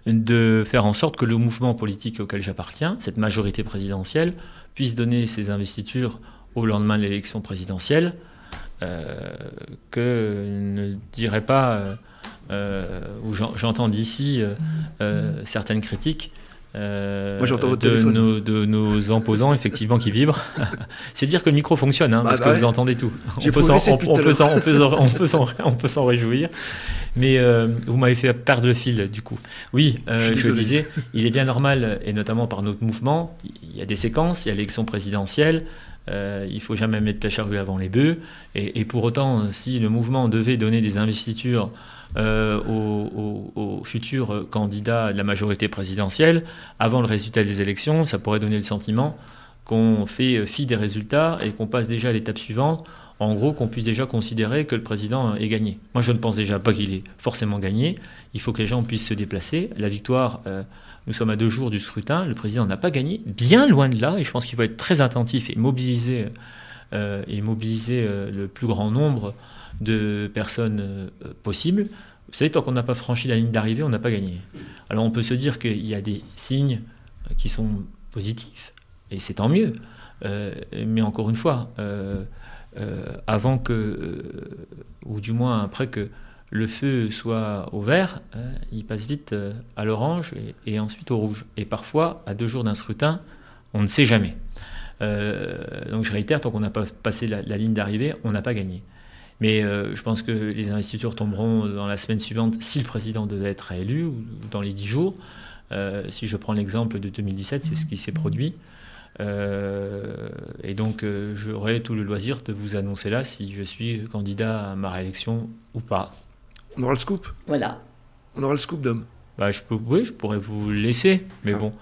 Speaker 3: de faire en sorte que le mouvement politique auquel j'appartiens, cette majorité présidentielle, puisse donner ses investitures au lendemain de l'élection présidentielle, que ne dirait pas, où j'entends d'ici certaines critiques
Speaker 2: Moi, j'entends votre
Speaker 3: de nos opposants, effectivement, qui vibrent. C'est dire que le micro fonctionne, parce que vous entendez tout. On peut s'en réjouir. Mais vous m'avez fait perdre le fil, du coup. Oui, je disais, il est bien normal, et notamment par notre mouvement, il y a des séquences, il y a l'élection présidentielle, il ne faut jamais mettre la charrue avant les bœufs. Et pour autant, si le mouvement devait donner des investitures aux futurs candidats de la majorité présidentielle, avant le résultat des élections, ça pourrait donner le sentiment qu'on fait fi des résultats et qu'on passe déjà à l'étape suivante. En gros, qu'on puisse déjà considérer que le président est gagné. Moi, je ne pense déjà pas qu'il est forcément gagné. Il faut que les gens puissent se déplacer. La victoire, nous sommes à 2 jours du scrutin. Le président n'a pas gagné, bien loin de là. Et je pense qu'il faut être très attentif et mobiliser le plus grand nombre de personnes possible. Vous savez, tant qu'on n'a pas franchi la ligne d'arrivée, on n'a pas gagné. Alors, on peut se dire qu'il y a des signes qui sont positifs, et c'est tant mieux. Mais encore une fois... avant que, ou du moins après que le feu soit au vert, il passe vite à l'orange et ensuite au rouge. Et parfois, à 2 jours d'un scrutin, on ne sait jamais. Donc je réitère, tant qu'on n'a pas passé la ligne d'arrivée, on n'a pas gagné. Mais je pense que les investitures tomberont dans la semaine suivante si le président devait être réélu, ou dans les 10 jours. Si je prends l'exemple de 2017, c'est ce qui s'est produit. Et donc j'aurai tout le loisir de vous annoncer là si je suis candidat à ma réélection ou pas.
Speaker 2: On aura le scoop.
Speaker 1: Voilà.
Speaker 2: On aura le scoop, Dom.
Speaker 3: Je pourrais vous le laisser, mais bon,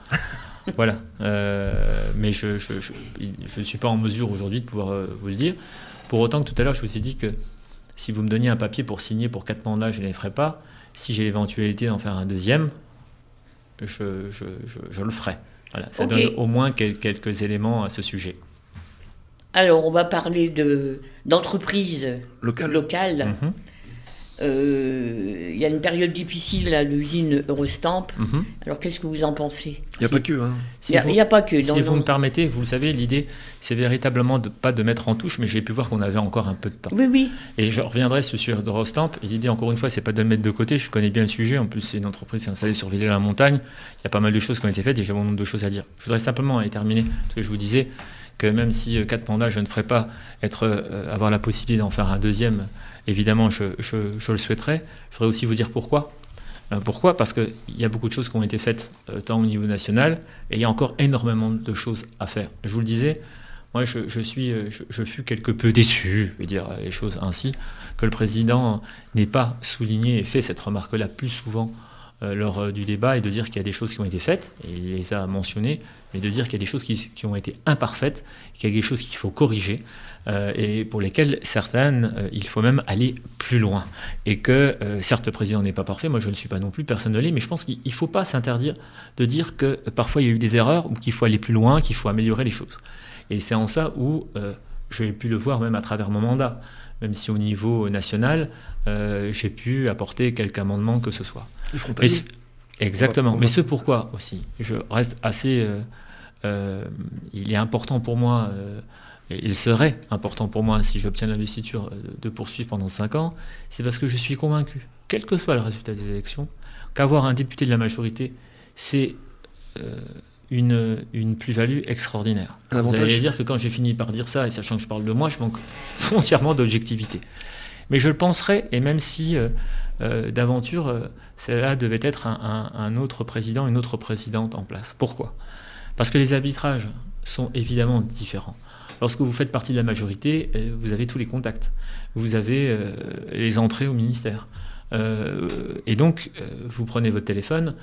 Speaker 3: voilà. Mais je ne suis pas en mesure aujourd'hui de pouvoir vous le dire. Pour autant que tout à l'heure, je vous ai dit que si vous me donniez un papier pour signer pour 4 mandats, je ne les ferai pas. Si j'ai l'éventualité d'en faire un deuxième, je le ferai. Voilà, ça donne au moins quelques éléments à ce sujet.
Speaker 1: Alors, on va parler d'entreprises locales.
Speaker 3: Mm-hmm.
Speaker 1: Il y a une période difficile à l'usine Eurostamp.
Speaker 3: Mm-hmm.
Speaker 1: Alors, qu'est-ce que vous en pensez?
Speaker 2: Il n'y a pas que. Hein.
Speaker 1: Il n'y a pas que.
Speaker 3: Si vous me permettez, vous le savez, l'idée, c'est véritablement pas de mettre en touche, mais j'ai pu voir qu'on avait encore un peu de temps.
Speaker 1: Oui.
Speaker 3: Et je reviendrai sur Eurostamp. Et l'idée, encore une fois, c'est pas de le mettre de côté. Je connais bien le sujet. En plus, c'est une entreprise qui est installée sur Villers-la-Montagne. Il y a pas mal de choses qui ont été faites et j'ai bon nombre de choses à dire. Je voudrais simplement terminer, parce que je vous disais que même si 4 mandats, je ne ferais pas avoir la possibilité d'en faire un deuxième, évidemment, je le souhaiterais. Je voudrais aussi vous dire pourquoi. Pourquoi ? Parce qu'il y a beaucoup de choses qui ont été faites tant au niveau national, et il y a encore énormément de choses à faire. Je vous le disais, moi je fus quelque peu déçu, je vais dire les choses ainsi, que le président n'ait pas souligné et fait cette remarque-là plus souvent lors du débat, et de dire qu'il y a des choses qui ont été faites, et il les a mentionnées, mais de dire qu'il y a des choses qui ont été imparfaites, qu'il y a des choses qu'il faut corriger, et pour lesquelles certaines, il faut même aller plus loin. Et que, certes, le président n'est pas parfait, moi je ne le suis pas non plus, personne ne l'est, mais je pense qu'il ne faut pas s'interdire de dire que parfois il y a eu des erreurs, ou qu'il faut aller plus loin, qu'il faut améliorer les choses. Et c'est en ça où j'ai pu le voir même à travers mon mandat, même si au niveau national, j'ai pu apporter quelques amendements que ce soit. Exactement. Mais ce pourquoi aussi, je reste assez... il est important pour moi, et il serait important pour moi, si j'obtiens l'investiture, de poursuivre pendant 5 ans, c'est parce que je suis convaincu, quel que soit le résultat des élections, qu'avoir un député de la majorité, c'est une plus-value extraordinaire. Vous allez dire que quand j'ai fini par dire ça, et sachant que je parle de moi, je manque foncièrement d'objectivité. Mais je le penserais, et même si d'aventure, cela devait être un autre président, une autre présidente en place. Pourquoi ? Parce que les arbitrages sont évidemment différents. Lorsque vous faites partie de la majorité, vous avez tous les contacts. Vous avez les entrées au ministère. Et donc, vous prenez votre téléphone,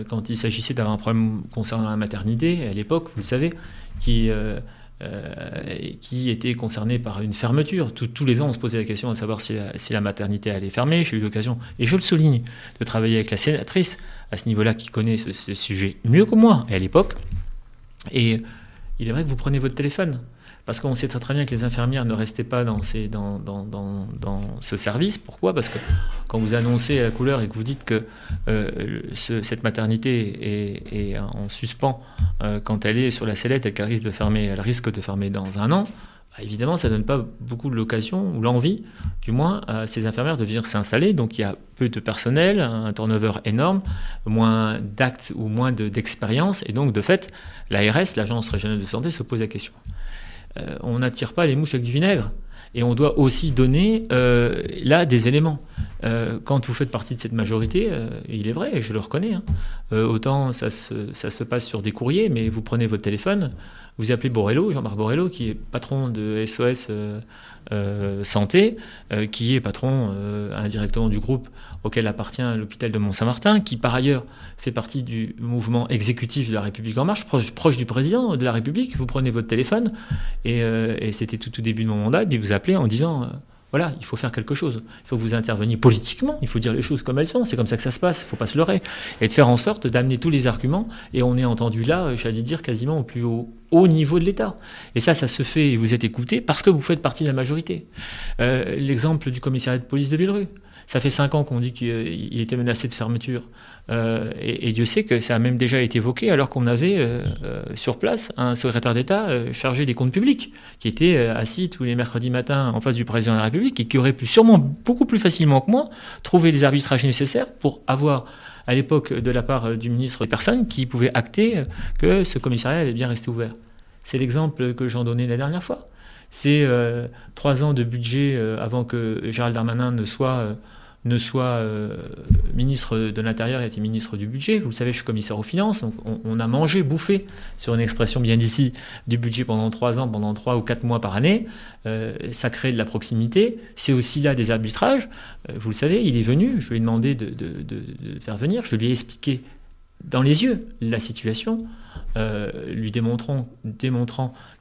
Speaker 3: quand il s'agissait d'avoir un problème concernant la maternité, à l'époque, vous le savez, qui était concerné par une fermeture. Tous les ans, on se posait la question de savoir si la maternité allait fermer. J'ai eu l'occasion, et je le souligne, de travailler avec la sénatrice à ce niveau-là, qui connaît ce sujet mieux que moi, et à l'époque. Et il est vrai que vous prenez votre téléphone, parce qu'on sait très très bien que les infirmières ne restaient pas dans ce service. Pourquoi ? Parce que quand vous annoncez la couleur et que vous dites que cette maternité est en suspens quand elle est sur la sellette et qu'elle risque de fermer dans 1 an, bah évidemment ça ne donne pas beaucoup de l'occasion ou l'envie, du moins, à ces infirmières de venir s'installer. Donc il y a peu de personnel, un turnover énorme, moins d'actes ou moins d'expérience. Et donc de fait, l'ARS, l'Agence régionale de santé, se pose la question. On n'attire pas les mouches avec du vinaigre. Et on doit aussi donner là des éléments. Quand vous faites partie de cette majorité, il est vrai, et je le reconnais, autant ça se passe sur des courriers, mais vous prenez votre téléphone, vous appelez Borrello, Jean-Marc Borrello, qui est patron de SOS Santé, qui est patron indirectement du groupe auquel appartient l'hôpital de Mont-Saint-Martin, qui par ailleurs fait partie du mouvement exécutif de la République En Marche, proche du président de la République. Vous prenez votre téléphone, et c'était tout au début de mon mandat, et puis vous appelez en disant voilà, il faut faire quelque chose. Il faut que vous interveniez politiquement, il faut dire les choses comme elles sont, c'est comme ça que ça se passe, il ne faut pas se leurrer. Et de faire en sorte d'amener tous les arguments, et on est entendu là, j'allais dire, quasiment au plus haut niveau de l'État. Et ça se fait, et vous êtes écouté, parce que vous faites partie de la majorité. L'exemple du commissariat de police de Villerue. Ça fait 5 ans qu'on dit qu'il était menacé de fermeture. Et Dieu sait que ça a même déjà été évoqué alors qu'on avait sur place un secrétaire d'État chargé des comptes publics qui était assis tous les mercredis matins en face du président de la République et qui aurait pu sûrement beaucoup plus facilement que moi trouver les arbitrages nécessaires pour avoir à l'époque de la part du ministre des personnes qui pouvaient acter que ce commissariat allait bien rester ouvert. C'est l'exemple que j'en donnais la dernière fois. C'est 3 ans de budget avant que Gérald Darmanin ne soit ministre de l'Intérieur, il était ministre du budget. Vous le savez, je suis commissaire aux finances. Donc on a mangé, bouffé, sur une expression bien d'ici, du budget pendant 3 ans, pendant 3 ou 4 mois par année. Ça crée de la proximité. C'est aussi là des arbitrages. Vous le savez, il est venu. Je lui ai demandé de faire venir. Je lui ai expliqué dans les yeux la situation, lui démontrant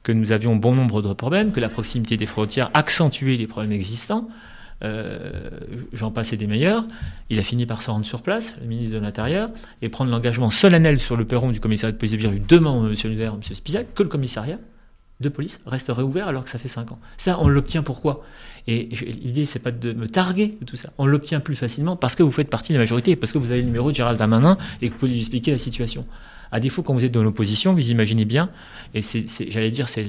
Speaker 3: que nous avions bon nombre de problèmes, que la proximité des frontières accentuait les problèmes existants. J'en passais des meilleurs. Il a fini par se rendre sur place, le ministre de l'Intérieur, et prendre l'engagement solennel sur le perron du commissariat de police de Villerue devant M. le maire, M. Spisac, que le commissariat de police resterait ouvert alors que ça fait 5 ans. Ça, on l'obtient pourquoi ? Et l'idée, c'est pas de me targuer de tout ça. On l'obtient plus facilement parce que vous faites partie de la majorité, parce que vous avez le numéro de Gérald Darmanin et que vous pouvez lui expliquer la situation. À défaut, quand vous êtes dans l'opposition, vous imaginez bien, et j'allais dire, c'est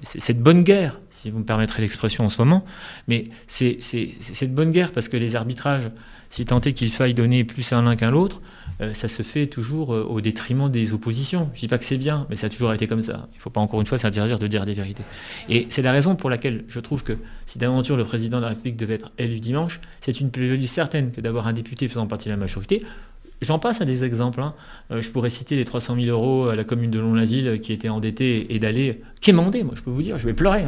Speaker 3: cette bonne guerre, si vous me permettrez l'expression en ce moment, mais c'est cette bonne guerre parce que les arbitrages, si tant est qu'il faille donner plus à l'un qu'à l'autre, ça se fait toujours au détriment des oppositions. Je ne dis pas que c'est bien, mais ça a toujours été comme ça. Il ne faut pas encore une fois s'interdire de dire des vérités. Et c'est la raison pour laquelle je trouve que si d'aventure le président de la République devait être élu dimanche, c'est une plus-value certaine que d'avoir un député faisant partie de la majorité. J'en passe à des exemples. Je pourrais citer les 300 000 euros à la commune de Lons-la-Ville qui était endettée et d'aller quémander, moi je peux vous dire, je vais pleurer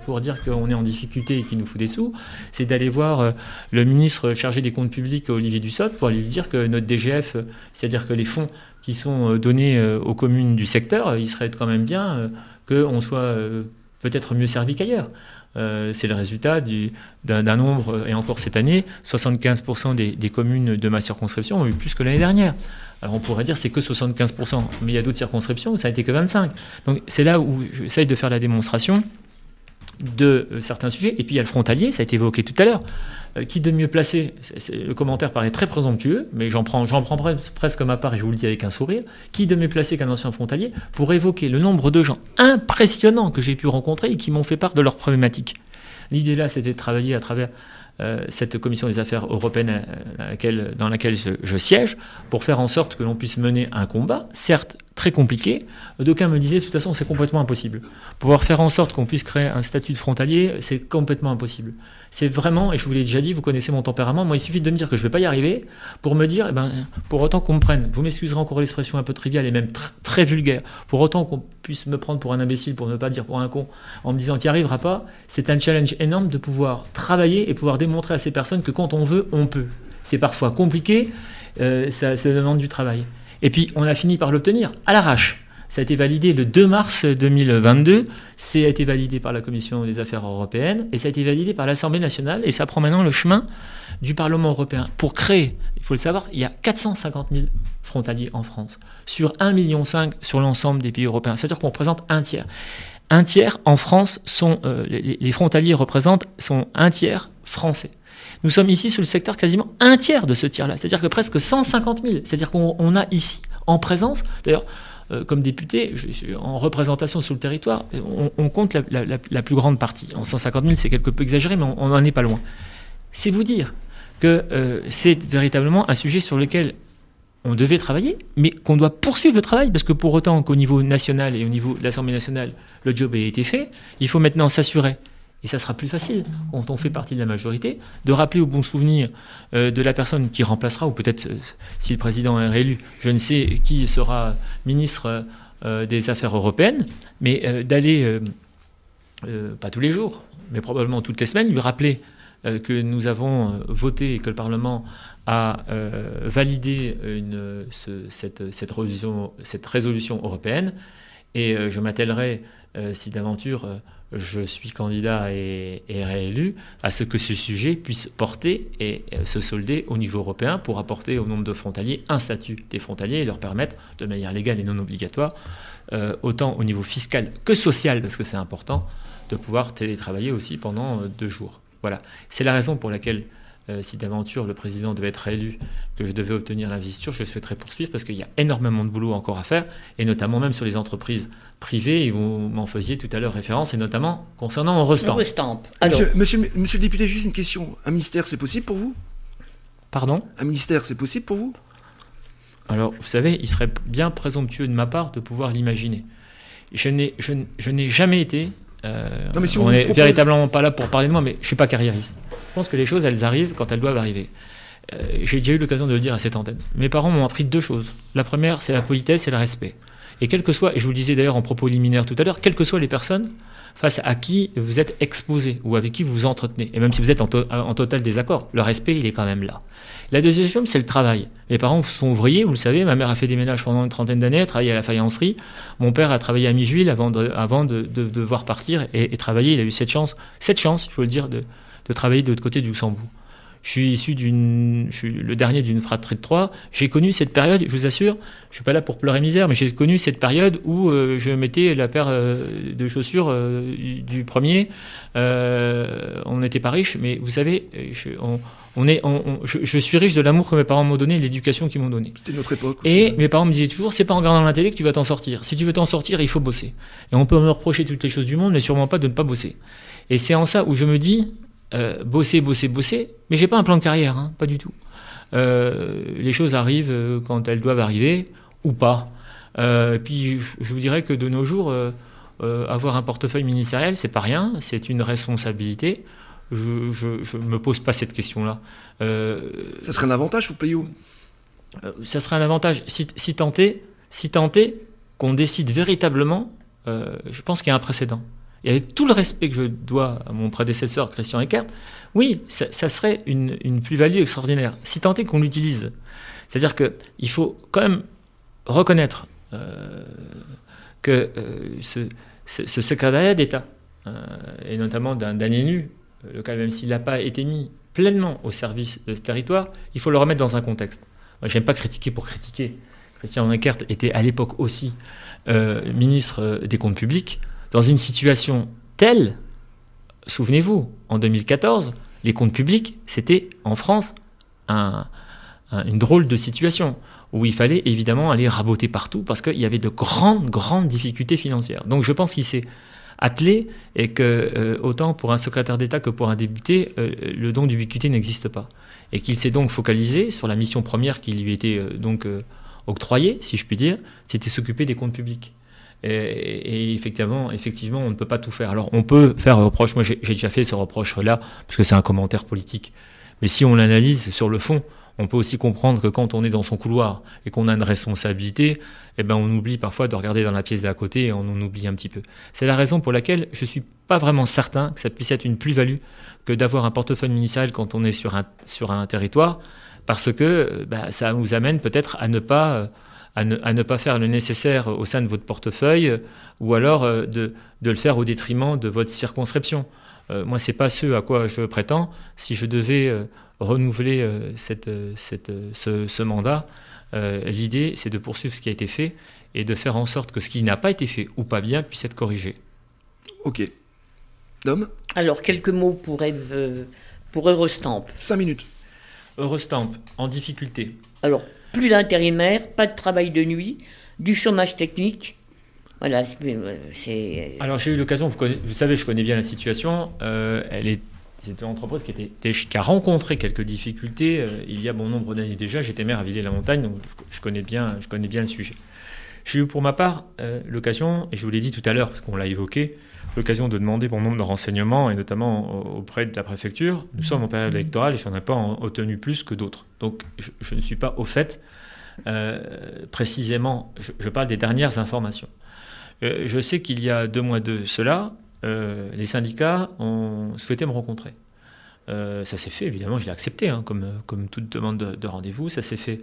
Speaker 3: pour dire qu'on est en difficulté et qu'il nous fout des sous. C'est d'aller voir le ministre chargé des comptes publics, Olivier Dussopt, pour lui dire que notre DGF, c'est-à-dire que les fonds qui sont donnés aux communes du secteur, il serait quand même bien qu'on soit peut-être mieux servi qu'ailleurs. C'est le résultat d'un nombre, et encore cette année, 75% des communes de ma circonscription ont eu plus que l'année dernière. Alors on pourrait dire c'est que 75%, mais il y a d'autres circonscriptions où ça a été que 25%. Donc c'est là où j'essaye de faire la démonstration de certains sujets. Et puis il y a le frontalier, ça a été évoqué tout à l'heure. qui de mieux placé, le commentaire paraît très présomptueux, mais j'en prends presque ma part et je vous le dis avec un sourire, qui de mieux placé qu'un ancien frontalier pour évoquer le nombre de gens impressionnants que j'ai pu rencontrer et qui m'ont fait part de leurs problématiques. L'idée là, c'était de travailler à travers cette commission des affaires européennes dans laquelle je siège, pour faire en sorte que l'on puisse mener un combat, certes très compliqué. D'aucuns me disaient, de toute façon, c'est complètement impossible. Pouvoir faire en sorte qu'on puisse créer un statut de frontalier, c'est complètement impossible. C'est vraiment, et je vous l'ai déjà dit, vous connaissez mon tempérament, moi il suffit de me dire que je ne vais pas y arriver, pour me dire, pour autant qu'on me prenne, vous m'excuserez encore l'expression un peu triviale et même très vulgaire, pour autant qu'on puisse me prendre pour un imbécile, pour ne pas dire pour un con, en me disant tu n'y arriveras pas, c'est un challenge énorme de pouvoir travailler et pouvoir démontrer à ces personnes que quand on veut, on peut. C'est parfois compliqué, ça demande du travail. Et puis, on a fini par l'obtenir à l'arrache. Ça a été validé le 2 mars 2022, ça a été validé par la Commission des affaires européennes, et ça a été validé par l'Assemblée nationale, et ça prend maintenant le chemin du Parlement européen. Pour créer, il faut le savoir, il y a 450 000 frontaliers en France, sur 1,5 million sur l'ensemble des pays européens. C'est-à-dire qu'on représente un tiers. Un tiers en France, les frontaliers sont un tiers français. Nous sommes ici sous le secteur quasiment un tiers de ce tiers-là, c'est-à-dire que presque 150 000. C'est-à-dire qu'on a ici, en présence, d'ailleurs, comme député, en représentation sur le territoire, on compte la plus grande partie. En 150 000, c'est quelque peu exagéré, mais on n'en est pas loin. C'est vous dire que c'est véritablement un sujet sur lequel on devait travailler, mais qu'on doit poursuivre le travail, parce que pour autant qu'au niveau national et au niveau de l'Assemblée nationale, le job ait été fait, il faut maintenant s'assurer. Et ça sera plus facile, quand on fait partie de la majorité, de rappeler au bon souvenir de la personne qui remplacera, ou peut-être si le président est réélu, je ne sais qui sera ministre des Affaires européennes, mais d'aller, pas tous les jours, mais probablement toutes les semaines, lui rappeler que nous avons voté et que le Parlement a validé cette résolution européenne. Et je m'attellerai, si d'aventure je suis candidat et réélu, à ce que ce sujet puisse porter et se solder au niveau européen pour apporter au nombre de frontaliers un statut des frontaliers et leur permettre, de manière légale et non obligatoire, autant au niveau fiscal que social, parce que c'est important, de pouvoir télétravailler aussi pendant 2 jours. Voilà. C'est la raison pour laquelle, si d'aventure le président devait être réélu, que je devais obtenir l'investiture, je souhaiterais poursuivre parce qu'il y a énormément de boulot encore à faire, et notamment même sur les entreprises privées, et vous m'en faisiez tout à l'heure référence, et notamment concernant Eurostamp.
Speaker 2: Alors, monsieur le député, juste une question. Un ministère, c'est possible pour vous?
Speaker 3: Pardon? Un
Speaker 2: ministère, c'est possible pour vous?
Speaker 3: Alors, vous savez, il serait bien présomptueux de ma part de pouvoir l'imaginer. Je n'ai jamais été... non, mais si on n'est véritablement pas là pour parler de moi, mais je ne suis pas carriériste. Je pense que les choses, elles arrivent quand elles doivent arriver. J'ai déjà eu l'occasion de le dire à cette antenne. Mes parents m'ont appris 2 choses. La première, c'est la politesse et le respect. Et quel que soit, et je vous le disais d'ailleurs en propos liminaire tout à l'heure, quelles que soient les personnes face à qui vous êtes exposé ou avec qui vous vous entretenez, et même si vous êtes en total désaccord, le respect, il est quand même là. La deuxième chose, c'est le travail. Mes parents sont ouvriers, vous le savez, ma mère a fait des ménages pendant une trentaine d'années, elle a travaillé à la faïencerie, mon père a travaillé à Mijuil avant de devoir partir et travailler. Il a eu cette chance, il faut le dire, de travailler de l'autre côté du Luxembourg. Je suis le dernier d'une fratrie de 3. J'ai connu cette période, je vous assure, je ne suis pas là pour pleurer misère, mais j'ai connu cette période où je mettais la paire de chaussures du premier. On n'était pas riches, mais vous savez, je suis riche de l'amour que mes parents m'ont donné et de l'éducation qu'ils m'ont donné.
Speaker 2: C'était notre époque aussi.
Speaker 3: Et mes parents me disaient toujours, c'est pas en regardant la télé que tu vas t'en sortir. Si tu veux t'en sortir, il faut bosser. Et on peut me reprocher toutes les choses du monde, mais sûrement pas de ne pas bosser. Et c'est en ça où je me dis... bosser, mais j'ai pas un plan de carrière, hein, pas du tout. Les choses arrivent quand elles doivent arriver, ou pas. Et puis je vous dirais que de nos jours, avoir un portefeuille ministériel, c'est pas rien, c'est une responsabilité. Je me pose pas cette question-là.
Speaker 2: Ça serait un avantage pour Payot?
Speaker 3: Ça serait un avantage. Si tant est qu'on décide véritablement, je pense qu'il y a un précédent. Et avec tout le respect que je dois à mon prédécesseur, Christian Eckert, oui, ça serait une plus-value extraordinaire, si tant est qu'on l'utilise. C'est-à-dire qu'il faut quand même reconnaître que ce secrétariat d'État, et notamment d'un élu local, même s'il n'a pas été mis pleinement au service de ce territoire, il faut le remettre dans un contexte. Moi, je n'aime pas critiquer pour critiquer. Christian Eckert était à l'époque aussi ministre des Comptes publics, dans une situation telle, souvenez-vous, en 2014, les comptes publics, c'était en France une drôle de situation où il fallait évidemment aller raboter partout parce qu'il y avait de grandes difficultés financières. Donc je pense qu'il s'est attelé et que autant pour un secrétaire d'État que pour un député, le don d'ubiquité n'existe pas. Et qu'il s'est donc focalisé sur la mission première qui lui était octroyée, si je puis dire, c'était s'occuper des comptes publics. Et effectivement, on ne peut pas tout faire. Alors on peut faire un reproche, moi j'ai déjà fait ce reproche-là, parce que c'est un commentaire politique. Mais si on l'analyse sur le fond, on peut aussi comprendre que quand on est dans son couloir et qu'on a une responsabilité, eh ben on oublie parfois de regarder dans la pièce d'à côté et on en oublie un petit peu. C'est la raison pour laquelle je ne suis pas vraiment certain que ça puisse être une plus-value que d'avoir un portefeuille municipal quand on est sur un territoire, parce que ça vous amène peut-être à ne pas faire le nécessaire au sein de votre portefeuille, ou alors de le faire au détriment de votre circonscription. Moi, ce n'est pas ce à quoi je prétends. Si je devais renouveler ce mandat, l'idée, c'est de poursuivre ce qui a été fait et de faire en sorte que ce qui n'a pas été fait ou pas bien puisse être corrigé.
Speaker 2: Ok. Dom ?
Speaker 1: Alors, quelques mots pour Eurostamp.
Speaker 2: 5 minutes.
Speaker 3: Eurostamp, en difficulté.
Speaker 1: Alors, plus d'intérimaires, pas de travail de nuit, du chômage technique. Voilà, c'est...
Speaker 3: Alors j'ai eu l'occasion, vous savez, je connais bien la situation. C'est une entreprise qui a rencontré quelques difficultés il y a bon nombre d'années déjà. J'étais maire à Villers-la-Montagne, donc je connais bien le sujet. J'ai eu pour ma part l'occasion, et je vous l'ai dit tout à l'heure, parce qu'on l'a évoqué, l'occasion de demander bon nombre de renseignements, et notamment auprès de la préfecture. Nous sommes en période électorale et je n'en ai pas obtenu plus que d'autres. Donc je ne suis pas au fait précisément, je parle des dernières informations. Je sais qu'il y a 2 mois de cela, les syndicats ont souhaité me rencontrer. Ça s'est fait, évidemment, je l'ai accepté, hein, comme toute demande de rendez-vous. Ça s'est fait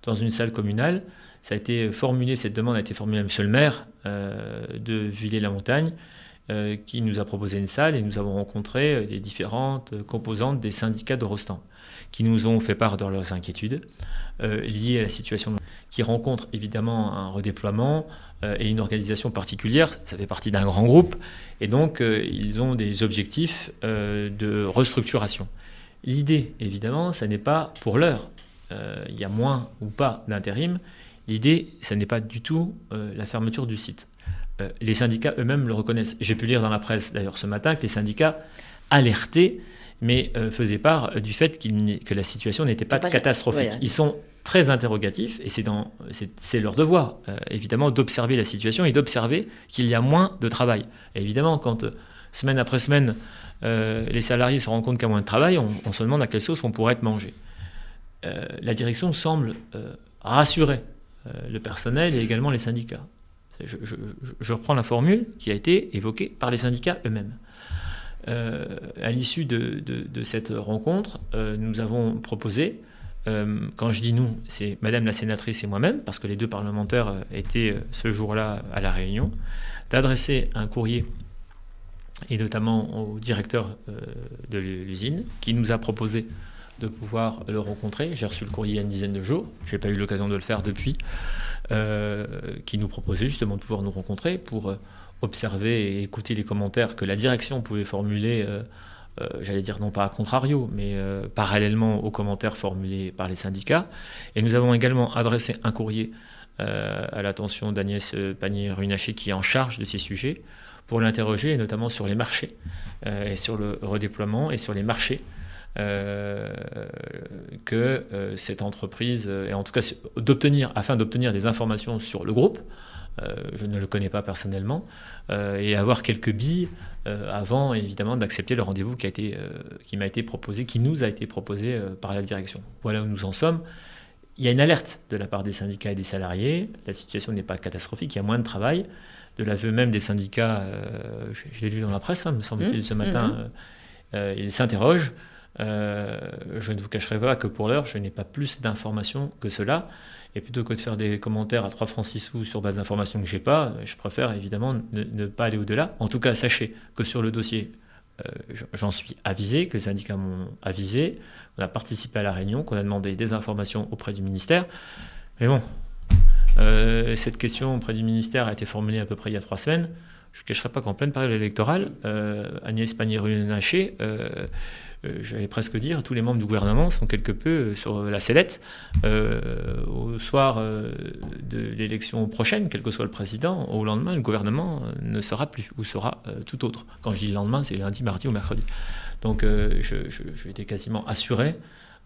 Speaker 3: dans une salle communale. Ça a été formulé, cette demande a été formulée à M. le maire de Villers-la-Montagne, qui nous a proposé une salle, et nous avons rencontré les différentes composantes des syndicats d'Eurostamp, qui nous ont fait part de leurs inquiétudes liées à la situation, qui rencontrent évidemment un redéploiement et une organisation particulière. Ça fait partie d'un grand groupe, et donc ils ont des objectifs de restructuration. L'idée, évidemment, ça n'est pas pour l'heure. Il y a moins ou pas d'intérim. L'idée, ça n'est pas du tout la fermeture du site. Les syndicats eux-mêmes le reconnaissent. J'ai pu lire dans la presse, d'ailleurs, ce matin, que les syndicats alertaient, mais faisaient part du fait que la situation n'était pas catastrophique.
Speaker 1: Ouais.
Speaker 3: Ils sont très interrogatifs, et c'est leur devoir, évidemment, d'observer la situation et d'observer qu'il y a moins de travail. Et évidemment, quand semaine après semaine, les salariés se rendent compte qu'il y a moins de travail, on se demande à quelle sauce on pourrait être mangé. La direction semble rassurer le personnel et également les syndicats. Je reprends la formule qui a été évoquée par les syndicats eux-mêmes. À l'issue de cette rencontre, nous avons proposé, quand je dis nous, c'est Madame la sénatrice et moi-même, parce que les 2 parlementaires étaient ce jour-là à la réunion, d'adresser un courrier, et notamment au directeur de l'usine, qui nous a proposé de pouvoir le rencontrer. J'ai reçu le courrier il y a une dizaine de jours, je n'ai pas eu l'occasion de le faire depuis, qui nous proposait justement de pouvoir nous rencontrer pour observer et écouter les commentaires que la direction pouvait formuler, j'allais dire non pas à contrario, mais parallèlement aux commentaires formulés par les syndicats. Et nous avons également adressé un courrier à l'attention d'Agnès Pannier-Runacher, qui est en charge de ces sujets, pour l'interroger, et notamment sur les marchés, et sur le redéploiement, et sur les marchés, que cette entreprise, et en tout cas afin d'obtenir des informations sur le groupe, je ne le connais pas personnellement, et avoir quelques billes avant évidemment d'accepter le rendez-vous qui m'a été proposé, qui nous a été proposé par la direction. Voilà où nous en sommes. Il y a une alerte de la part des syndicats et des salariés. La situation n'est pas catastrophique, il y a moins de travail. De l'aveu même des syndicats, je l'ai lu dans la presse, me semble-t-il, ce matin, ils s'interrogent. Je ne vous cacherai pas que pour l'heure, je n'ai pas plus d'informations que cela. Et plutôt que de faire des commentaires à 3 francs 6 sous sur base d'informations que je n'ai pas, je préfère évidemment ne pas aller au-delà. En tout cas, sachez que sur le dossier, j'en suis avisé, que les syndicats m'ont avisé, on a participé à la réunion, qu'on a demandé des informations auprès du ministère. Mais bon, cette question auprès du ministère a été formulée à peu près il y a 3 semaines. Je ne cacherai pas qu'en pleine période électorale, Agnès Pannier-Runacher j'allais presque dire, tous les membres du gouvernement sont quelque peu sur la sellette. Au soir de l'élection prochaine, quel que soit le président, au lendemain, le gouvernement ne sera plus, ou sera tout autre. Quand je dis le lendemain, c'est lundi, mardi ou mercredi. Donc je étais quasiment assuré,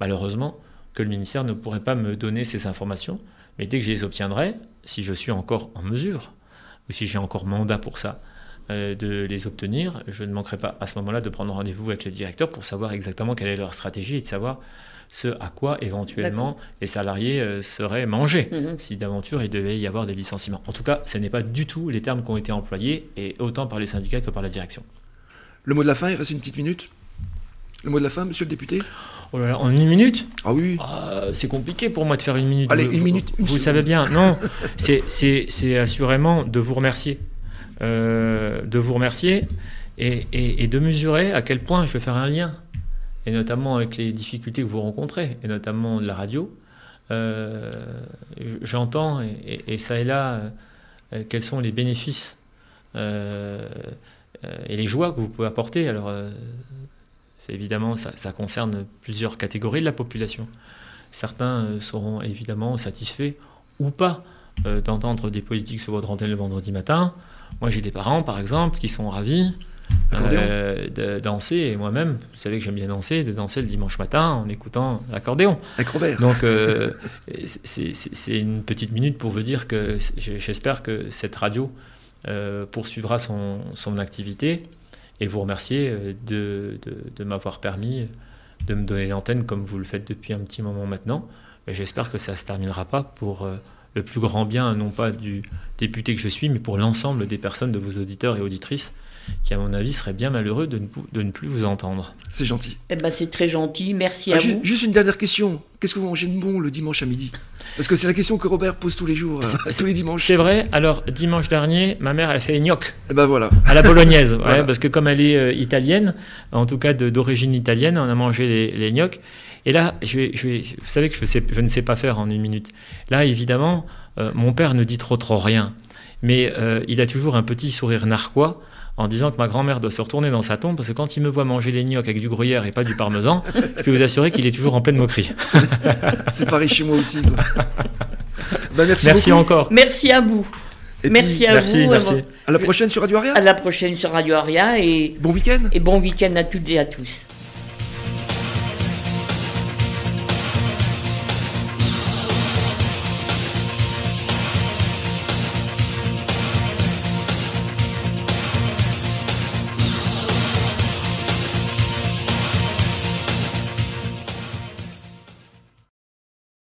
Speaker 3: malheureusement, que le ministère ne pourrait pas me donner ces informations. Mais dès que je les obtiendrai, si je suis encore en mesure, ou si j'ai encore mandat pour ça, de les obtenir, je ne manquerai pas à ce moment-là de prendre rendez-vous avec le directeur pour savoir exactement quelle est leur stratégie et de savoir ce à quoi éventuellement les salariés seraient mangés si d'aventure il devait y avoir des licenciements. En tout cas, ce n'est pas du tout les termes qui ont été employés, et autant par les syndicats que par la direction.
Speaker 2: Le mot de la fin, il reste une petite minute. Le mot de la fin, monsieur le député?
Speaker 3: Oh là là, en 1 minute?
Speaker 2: Ah oui.
Speaker 3: C'est compliqué pour moi de faire 1 minute.
Speaker 2: Allez, 1 minute.
Speaker 3: Vous savez bien. Non, c'est assurément de vous remercier. De vous remercier et de mesurer à quel point je vais faire un lien, et notamment avec les difficultés que vous rencontrez, et notamment de la radio. J'entends, et ça et là, quels sont les bénéfices et les joies que vous pouvez apporter. Alors, évidemment, ça concerne plusieurs catégories de la population. Certains seront évidemment satisfaits ou pas d'entendre des politiques sur votre antenne le vendredi matin. Moi, j'ai des parents, par exemple, qui sont ravis de danser, et moi-même, vous savez que j'aime bien danser, de danser le dimanche matin en écoutant l'accordéon.
Speaker 2: Avec Robert.
Speaker 3: Donc, c'est une petite minute pour vous dire que j'espère que cette radio poursuivra son activité, et vous remercier de m'avoir permis de me donner l'antenne comme vous le faites depuis un petit moment maintenant. Et j'espère que ça ne se terminera pas pour le plus grand bien, non pas du député que je suis, mais pour l'ensemble des personnes, de vos auditeurs et auditrices, qui, à mon avis, seraient bien malheureux de ne plus vous entendre.
Speaker 2: C'est gentil.
Speaker 1: Eh ben, c'est très gentil, merci à vous.
Speaker 2: Juste une dernière question. Qu'est-ce que vous mangez de bon le dimanche à midi? Parce que c'est la question que Robert pose tous les jours, tous les dimanches.
Speaker 3: C'est vrai. Alors, dimanche dernier, ma mère, elle a fait les gnocchi.
Speaker 2: Et ben voilà.
Speaker 3: À la bolognaise. Ouais,
Speaker 2: Voilà.
Speaker 3: parce que comme elle est italienne, en tout cas d'origine italienne, on a mangé les gnocchi. Et là, vous savez que je ne sais pas faire en 1 minute. Là, évidemment, mon père ne dit trop rien. Mais il a toujours un petit sourire narquois en disant que ma grand-mère doit se retourner dans sa tombe, parce que quand il me voit manger les gnocchi avec du gruyère et pas du parmesan, je peux vous assurer qu'il est toujours en pleine moquerie.
Speaker 2: C'est pareil chez moi aussi. Quoi. Ben,
Speaker 3: Merci
Speaker 2: beaucoup.
Speaker 3: encore.
Speaker 1: Merci à vous.
Speaker 2: Et
Speaker 1: Merci
Speaker 2: puis,
Speaker 1: à
Speaker 3: merci,
Speaker 1: vous.
Speaker 3: merci.
Speaker 2: À la prochaine sur Radio Aria.
Speaker 1: À la prochaine sur Radio Aria, et
Speaker 2: Bon week-end.
Speaker 1: bon week-end à toutes et à tous.